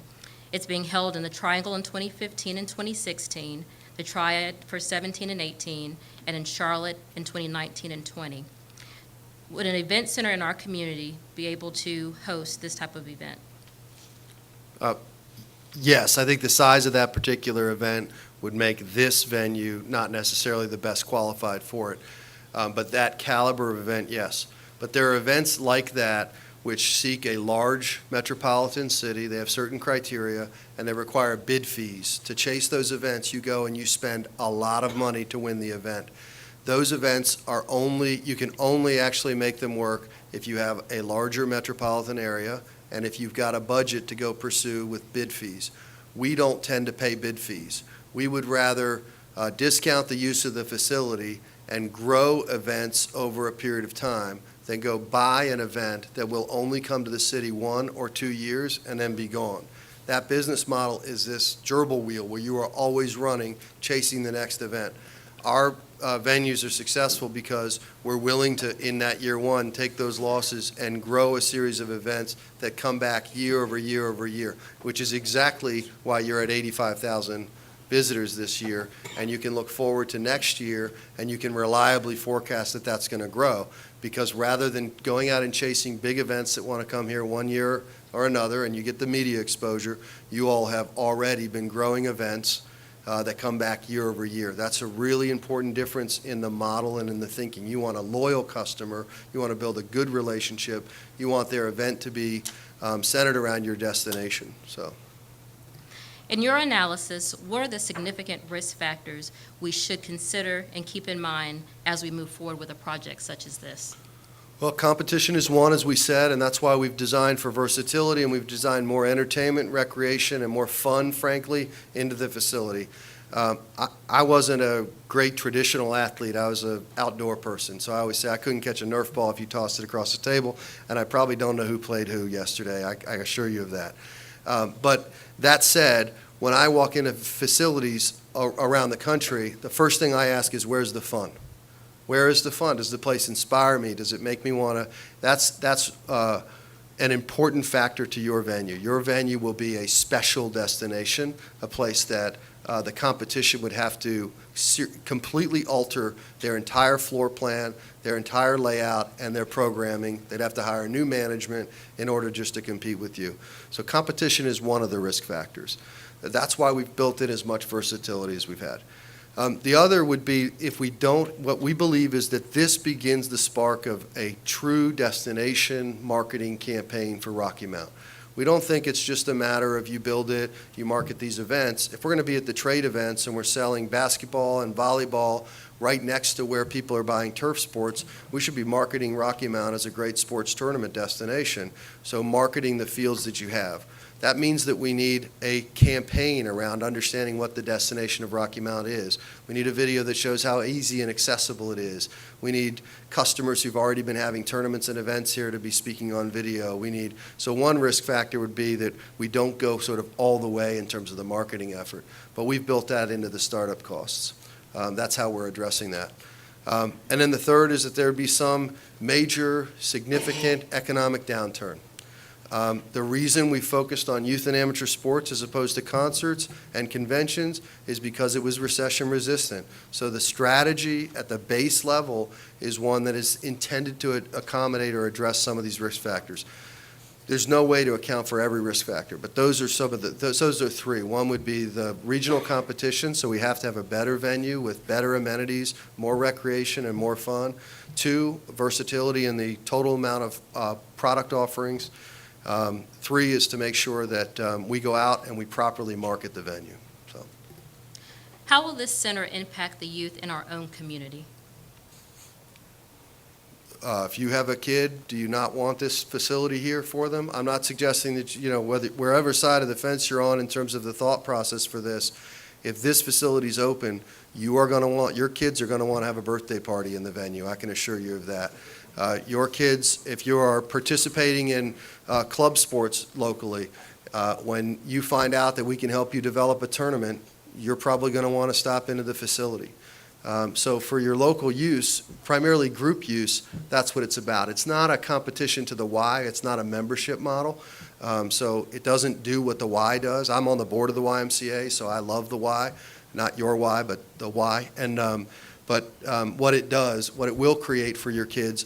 It's being held in the Triangle in 2015 and 2016, the Triad for 17 and 18, and in Charlotte in 2019 and 20. Would an event center in our community be able to host this type of event? Yes, I think the size of that particular event would make this venue not necessarily the best qualified for it. But that caliber of event, yes. But there are events like that which seek a large metropolitan city. They have certain criteria, and they require bid fees. To chase those events, you go and you spend a lot of money to win the event. Those events are you can only actually make them work if you have a larger metropolitan area and if you've got a budget to go pursue with bid fees. We don't tend to pay bid fees. We would rather discount the use of the facility and grow events over a period of time than go buy an event that will only come to the city 1 or 2 years and then be gone. That business model is this gerbil wheel where you are always running, chasing the next event. Our venues are successful because we're willing to, in that year 1, take those losses and grow a series of events that come back year over year over year, which is exactly why you're at 85,000 visitors this year, and you can look forward to next year and you can reliably forecast that that's going to grow, because rather than going out and chasing big events that want to come here 1 year or another and you get the media exposure, you all have already been growing events that come back year over year. That's a really important difference in the model and in the thinking. You want a loyal customer, you want to build a good relationship, you want their event to be centered around your destination. So. In your analysis, what are the significant risk factors we should consider and keep in mind as we move forward with a project such as this? Well, competition is one, as we said, and that's why we've designed for versatility and we've designed more entertainment, recreation, and more fun, frankly, into the facility. I wasn't a great traditional athlete. I was an outdoor person, so I always say I couldn't catch a Nerf ball if you tossed it across the table, and I probably don't know who played who yesterday. I assure you of that. But that said, when I walk into facilities around the country, the first thing I ask is, where's the fun? Where is the fun? Does the place inspire me? Does it make me want to? That's an important factor to your venue. Your venue will be a special destination, a place that the competition would have to completely alter their entire floor plan, their entire layout, and their programming. They'd have to hire new management in order just to compete with you. So competition is one of the risk factors. That's why we've built in as much versatility as we've had. The other would be, if we don't, what we believe is that this begins the spark of a true destination marketing campaign for Rocky Mount. We don't think it's just a matter of you build it, you market these events. If we're going to be at the trade events and we're selling basketball and volleyball right next to where people are buying turf sports, we should be marketing Rocky Mount as a great sports tournament destination. So marketing the fields that you have. That means that we need a campaign around understanding what the destination of Rocky Mount is. We need a video that shows how easy and accessible it is. We need customers who've already been having tournaments and events here to be speaking on video. So one risk factor would be that we don't go sort of all the way in terms of the marketing effort, but we've built that into the startup costs. That's how we're addressing that. And then the third is that there would be some major, significant economic downturn. The reason we focused on youth and amateur sports as opposed to concerts and conventions is because it was recession resistant. So the strategy at the base level is one that is intended to accommodate or address some of these risk factors. There's no way to account for every risk factor, but those are some of those are three. One would be the regional competition, so we have to have a better venue with better amenities, more recreation, and more fun. Two, versatility in the total amount of product offerings. Three is to make sure that we go out and we properly market the venue. So, How will this center impact the youth in our own community? if you have a kid, do you not want this facility here for them? I'm not suggesting that, wherever side of the fence you're on in terms of the thought process for this, if this facility's open, your kids are going to want to have a birthday party in the venue. I can assure you of that. Your kids, if you are participating in club sports locally, when you find out that we can help you develop a tournament, you're probably going to want to stop into the facility. So for your local use, primarily group use, that's what it's about. It's not a competition to the Y. It's not a membership model. So it doesn't do what the Y does. I'm on the board of the YMCA, so I love the Y. Not your Y, but the Y. And what it does, what it will create for your kids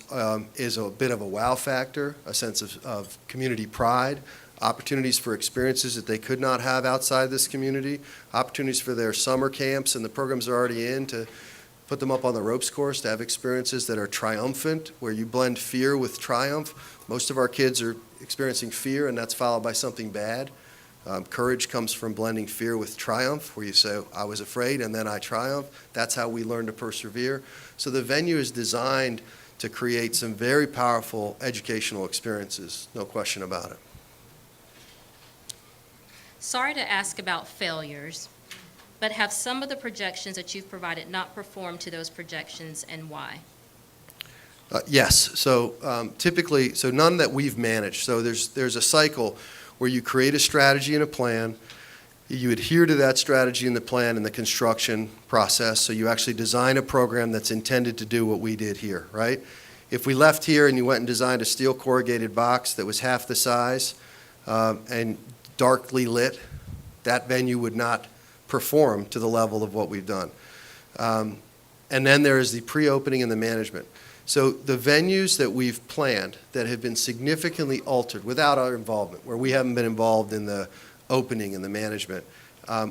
is a bit of a wow factor, a sense of community pride, opportunities for experiences that they could not have outside this community, opportunities for their summer camps and the programs they're already in to put them up on the ropes course, to have experiences that are triumphant, where you blend fear with triumph. Most of our kids are experiencing fear, and that's followed by something bad. Courage comes from blending fear with triumph, where you say, I was afraid and then I triumphed. That's how we learn to persevere. So the venue is designed to create some very powerful educational experiences, no question about it. Sorry to ask about failures, but have some of the projections that you've provided not performed to those projections, and why? Yes. So typically, none that we've managed. So there's a cycle where you create a strategy and a plan, you adhere to that strategy and the plan in the construction process, so you actually design a program that's intended to do what we did here, right? If we left here and you went and designed a steel corrugated box that was half the size and darkly lit, that venue would not perform to the level of what we've done. And then there is the pre-opening and the management. So the venues that we've planned that have been significantly altered without our involvement, where we haven't been involved in the opening and the management,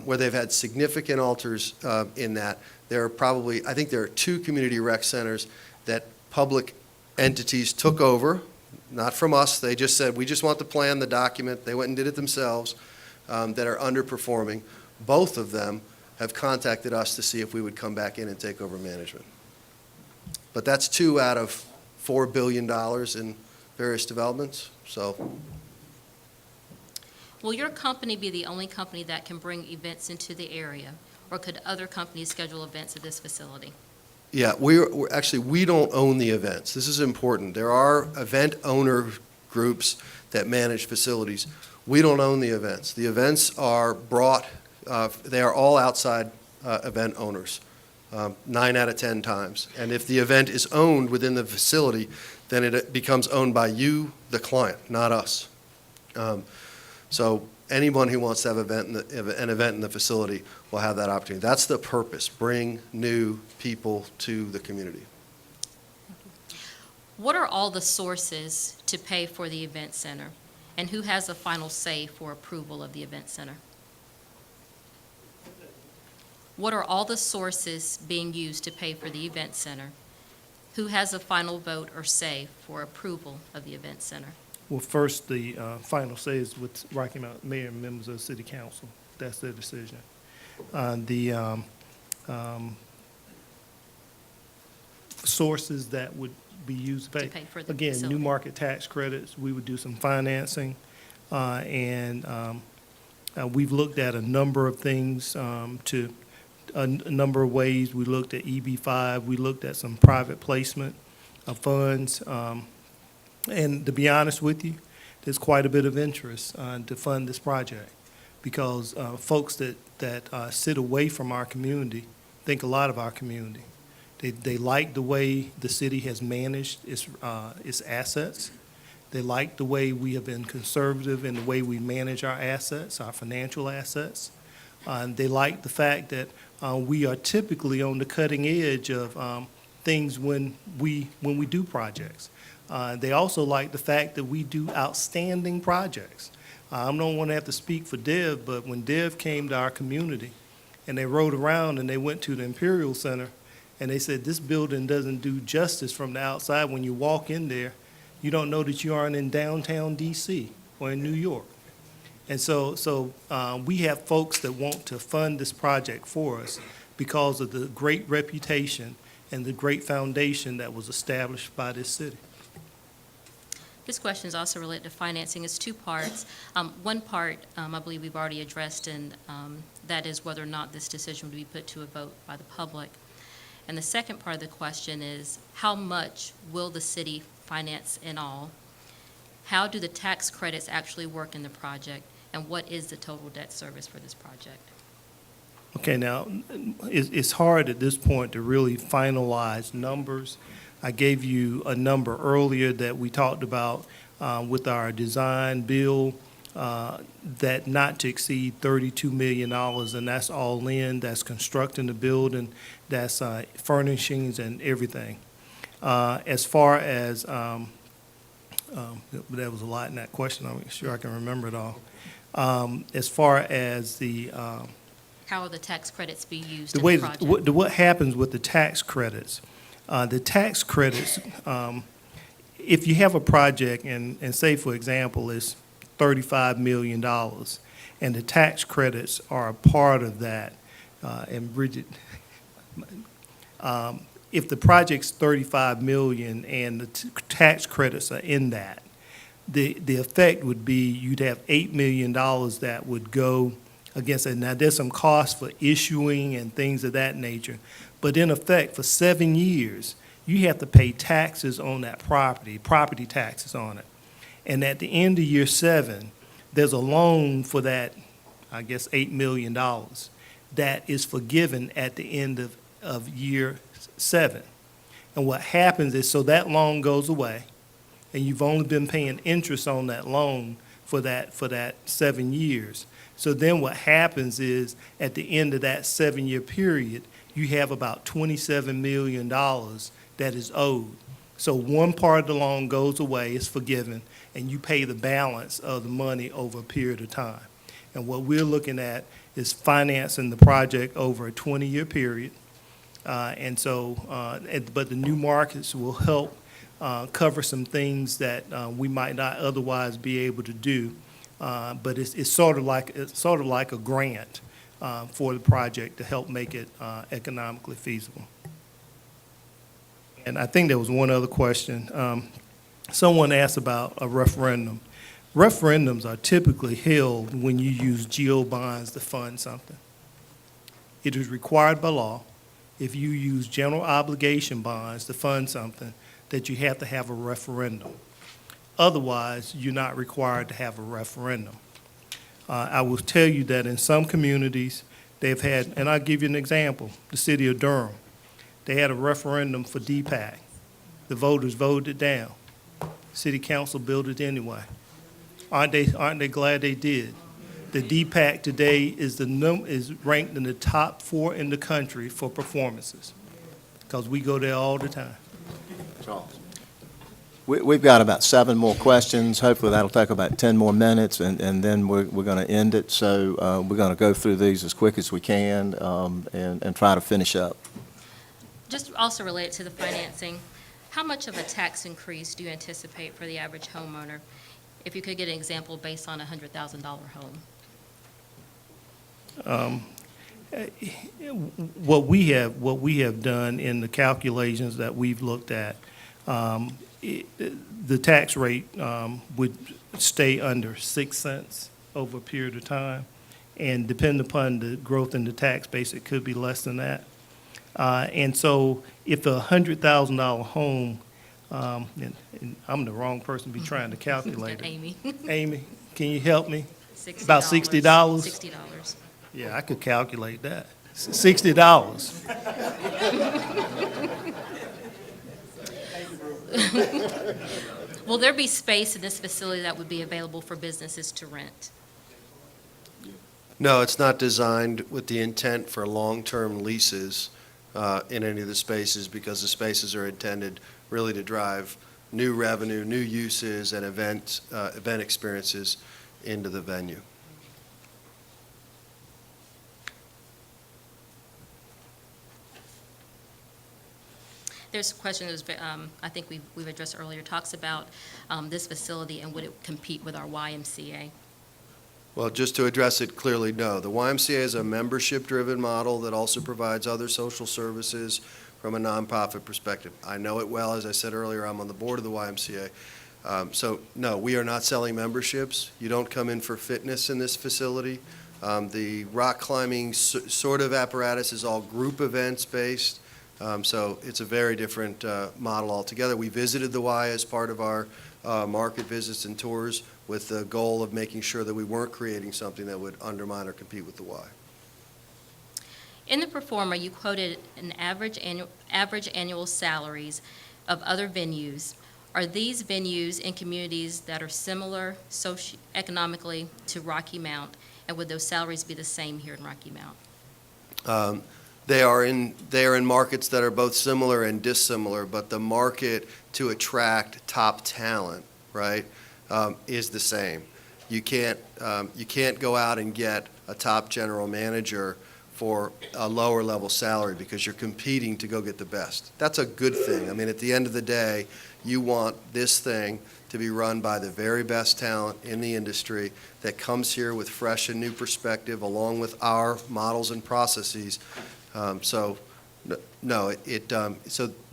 where they've had significant alters in that, I think there are 2 community rec centers that public entities took over, not from us. They just said, we just want the plan, the document. They went and did it themselves, that are underperforming. Both of them have contacted us to see if we would come back in and take over management. But that's 2 out of $4 billion in various developments, so. Will your company be the only company that can bring events into the area, or could other companies schedule events at this facility? Yeah, we don't own the events. This is important. There are event owner groups that manage facilities. We don't own the events. The events are brought, they are all outside event owners, 9 out of 10 times. And if the event is owned within the facility, then it becomes owned by you, the client, not us. So anyone who wants to have an event in the facility will have that opportunity. That's the purpose, bring new people to the community. What are all the sources to pay for the event center, and who has the final say for approval of the event center? What are all the sources being used to pay for the event center? Who has the final vote or say for approval of the event center? Well, first, the final say is with Rocky Mount Mayor and members of the city council. That's their decision. The sources that would be used to To pay. pay for the Again, facility. new market tax credits, we would do some financing, and we've looked at a number of things to a number of ways. We looked at EB5, we looked at some private placement of funds, and to be honest with you, there's quite a bit of interest to fund this project because folks that sit away from our community think a lot of our community. They like the way the city has managed its assets. They like the way we have been conservative in the way we manage our assets, our financial assets. They like the fact that we are typically on the cutting edge of things when we do projects. They also like the fact that we do outstanding projects. I don't want to have to speak for Dev, but when Dev came to our community and they rode around and they went to the Imperial Center and they said, this building doesn't do justice from the outside. When you walk in there, you don't know that you aren't in downtown DC or in New York. And so we have folks that want to fund this project for us because of the great reputation and the great foundation that was established by this city. This question is also related to financing. It's two parts. One part, I believe we've already addressed, and that is whether or not this decision would be put to a vote by the public. And the second part of the question is, how much will the city finance in all? How do the tax credits actually work in the project? And what is the total debt service for this project? Okay, now, it's hard at this point to really finalize numbers. I gave you a number earlier that we talked about with our design bill, that not to exceed $32 million, and that's all in, that's constructing the building, that's furnishings and everything. As far as, there was a lot in that question, I'm sure I can remember it all. As far as the How will the tax credits be used the in way, the project? what happens with the tax credits, if you have a project and say, for example, it's $35 million, and the tax credits are a part of that, and Bridget, if the project's $35 million and the tax credits are in that, the effect would be you'd have $8 million that would go against it. Now, there's some costs for issuing and things of that nature, but in effect, for 7 years, you have to pay taxes on that property taxes on it. And at the end of year 7, there's a loan for that, I guess, $8 million that is forgiven at the end of year 7. And what happens is, so that loan goes away, and you've only been paying interest on that loan for that 7 years. So then what happens is, at the end of that 7-year period, you have about $27 million that is owed. So one part of the loan goes away, it's forgiven, and you pay the balance of the money over a period of time. And what we're looking at is financing the project over a 20-year period. But the new markets will help cover some things that we might not otherwise be able to do. But it's sort of like a grant for the project to help make it economically feasible. And I think there was one other question. Someone asked about a referendum. Referendums are typically held when you use GO bonds to fund something. It is required by law, if you use general obligation bonds to fund something, that you have to have a referendum. Otherwise, you're not required to have a referendum. I will tell you that in some communities, they've had, and I'll give you an example, the city of Durham. They had a referendum for DPAC. The voters voted it down. City council built it anyway. Aren't they glad they did? The DPAC today is ranked in the top 4 in the country for performances, because we go there all the time. Charles. We've got about 7 more questions. Hopefully that'll take about 10 more minutes, and then we're going to end it. So we're going to go through these as quick as we can and try to finish up. Just also related to the financing, how much of a tax increase do you anticipate for the average homeowner If you could get an example based on a $100,000 home. What we have done in the calculations that we've looked at, the tax rate would stay under 6 cents over a period of time. And depending upon the growth in the tax base, it could be less than that. And so if a $100,000 home, and I'm the wrong person to be trying to calculate it. Amy, Amy, can you help me? $60. About $60? $60. Yeah, I could calculate that. $60. Will there be space in this facility that would be available for businesses to rent? No, it's not designed with the intent for long-term leases in any of the spaces, because the spaces are intended really to drive new revenue, new uses, and event experiences into the venue. There's a question that was, I think we've addressed earlier, talks about this facility and would it compete with our YMCA? Well, just to address it clearly, no. The YMCA is a membership-driven model that also provides other social services from a nonprofit perspective. I know it well. As I said earlier, I'm on the board of the YMCA. So, no, we are not selling memberships. You don't come in for fitness in this facility. The rock climbing sort of apparatus is all group events based. So it's a very different model altogether. We visited the Y as part of our market visits and tours with the goal of making sure that we weren't creating something that would undermine or compete with the Y. In the performer, you quoted an average annual salaries of other venues. Are these venues in communities that are similar socioeconomically to Rocky Mount, and would those salaries be the same here in Rocky Mount? They are in markets that are both similar and dissimilar, but the market to attract top talent, right, is the same. You can't go out and get a top general manager for a lower level salary because you're competing to go get the best. That's a good thing. I mean, at the end of the day, you want this thing to be run by the very best talent in the industry that comes here with fresh and new perspective along with our models and processes. So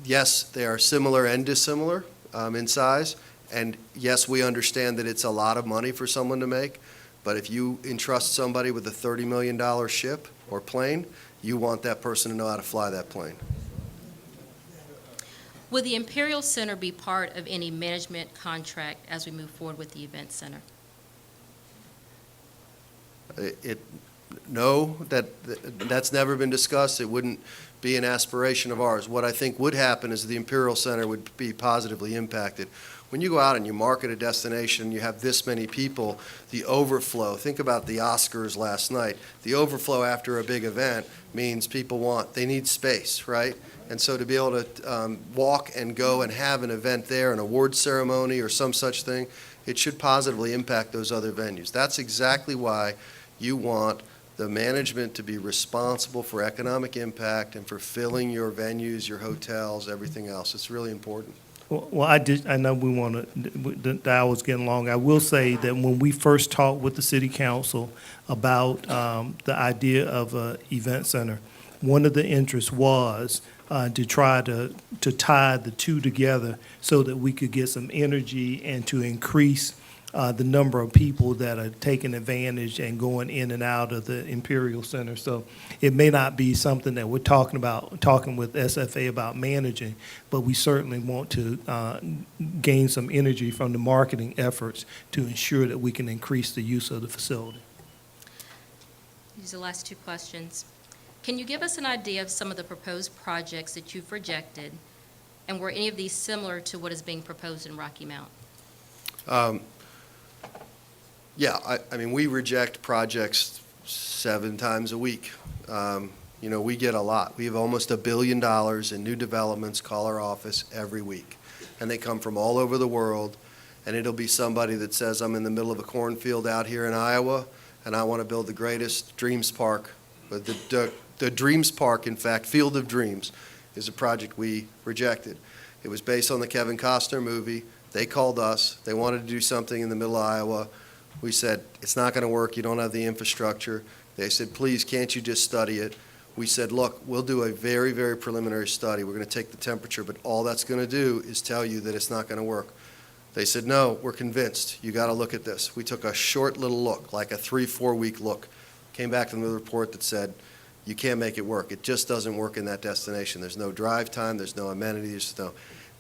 yes, they are similar and dissimilar in size, and yes, we understand that it's a lot of money for someone to make, but if you entrust somebody with a $30 million ship or plane, you want that person to know how to fly that plane. Would the Imperial Center be part of any management contract as we move forward with the event center? No, that's never been discussed. It wouldn't be an aspiration of ours. What I think would happen is the Imperial Center would be positively impacted. When you go out and you market a destination, you have this many people, the overflow, think about the Oscars last night. The overflow after a big event means they need space, right? And so to be able to walk and go and have an event there, an award ceremony or some such thing, it should positively impact those other venues. That's exactly why you want the management to be responsible for economic impact and for filling your venues, your hotels, everything else. It's really important. Well, I know we want to, the hour's getting long. I will say that when we first talked with the city council about the idea of an event center, one of the interests was to try to tie the two together so that we could get some energy and to increase the number of people that are taking advantage and going in and out of the Imperial Center. So it may not be something that we're talking with SFA about managing, but we certainly want to gain some energy from the marketing efforts to ensure that we can increase the use of the facility. These are the last two questions. Can you give us an idea of some of the proposed projects that you've rejected, and were any of these similar to what is being proposed in Rocky Mount? Yeah, I mean, we reject projects 7 times a week. We get a lot. We have almost $1 billion in new developments call our office every week. And they come from all over the world. And it'll be somebody that says, I'm in the middle of a cornfield out here in Iowa, and I want to build the greatest Dreams Park. But the Dreams Park, in fact, Field of Dreams, is a project we rejected. It was based on the Kevin Costner movie. They called us. They wanted to do something in the middle of Iowa. We said, it's not going to work. You don't have the infrastructure. They said, please, can't you just study it? We said, look, we'll do a very, very preliminary study. We're going to take the temperature, but all that's going to do is tell you that it's not going to work. They said, no, we're convinced. You got to look at this. We took a short little look, like a 3-4 week look. Came back to the report that said, you can't make it work. It just doesn't work in that destination. There's no drive time. There's no amenities.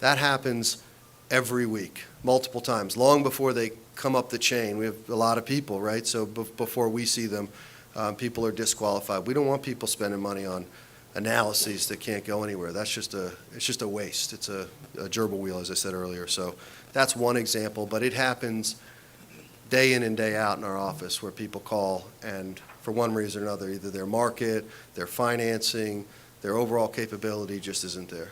That happens every week, multiple times, long before they come up the chain. We have a lot of people, right? So before we see them, people are disqualified. We don't want people spending money on analyses that can't go anywhere. It's just a waste. It's a gerbil wheel, as I said earlier. So that's one example, but it happens day in and day out in our office where people call and for one reason or another, either their market, their financing, their overall capability just isn't there.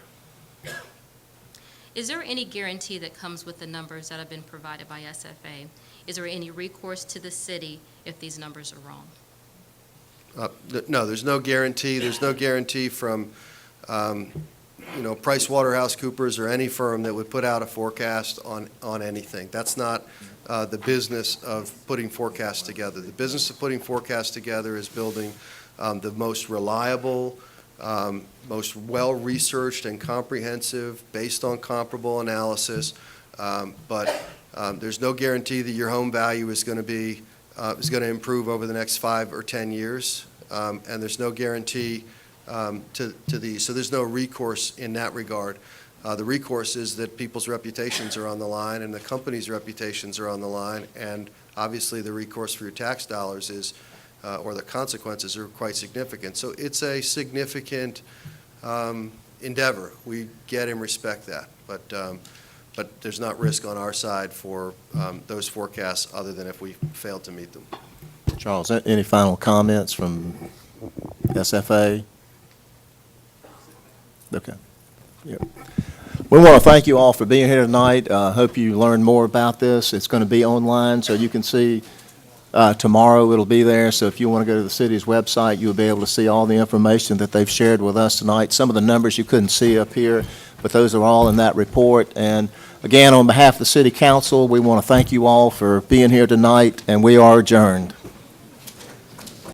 Is there any guarantee that comes with the numbers that have been provided by SFA? Is there any recourse to the city if these numbers are wrong? No, there's no guarantee. There's no guarantee from, PricewaterhouseCoopers or any firm that would put out a forecast on anything. That's not the business of putting forecasts together. The business of putting forecasts together is building the most reliable, most well-researched and comprehensive, based on comparable analysis. But there's no guarantee that your home value is going to improve over the next 5 or 10 years, and there's no guarantee to these. So there's no recourse in that regard. The recourse is that people's reputations are on the line and the company's reputations are on the line, and obviously the recourse for your tax dollars is, or the consequences are quite significant. So it's a significant endeavor. We get and respect that, but there's not risk on our side for those forecasts other than if we fail to meet them. Charles, any final comments from SFA? Okay. Yeah. We want to thank you all for being here tonight. Hope you learned more about this. It's going to be online, so you can see tomorrow it'll be there. So if you want to go to the city's website, you'll be able to see all the information that they've shared with us tonight. Some of the numbers you couldn't see up here, but those are all in that report. And again, on behalf of the City Council, we want to thank you all for being here tonight, and we are adjourned.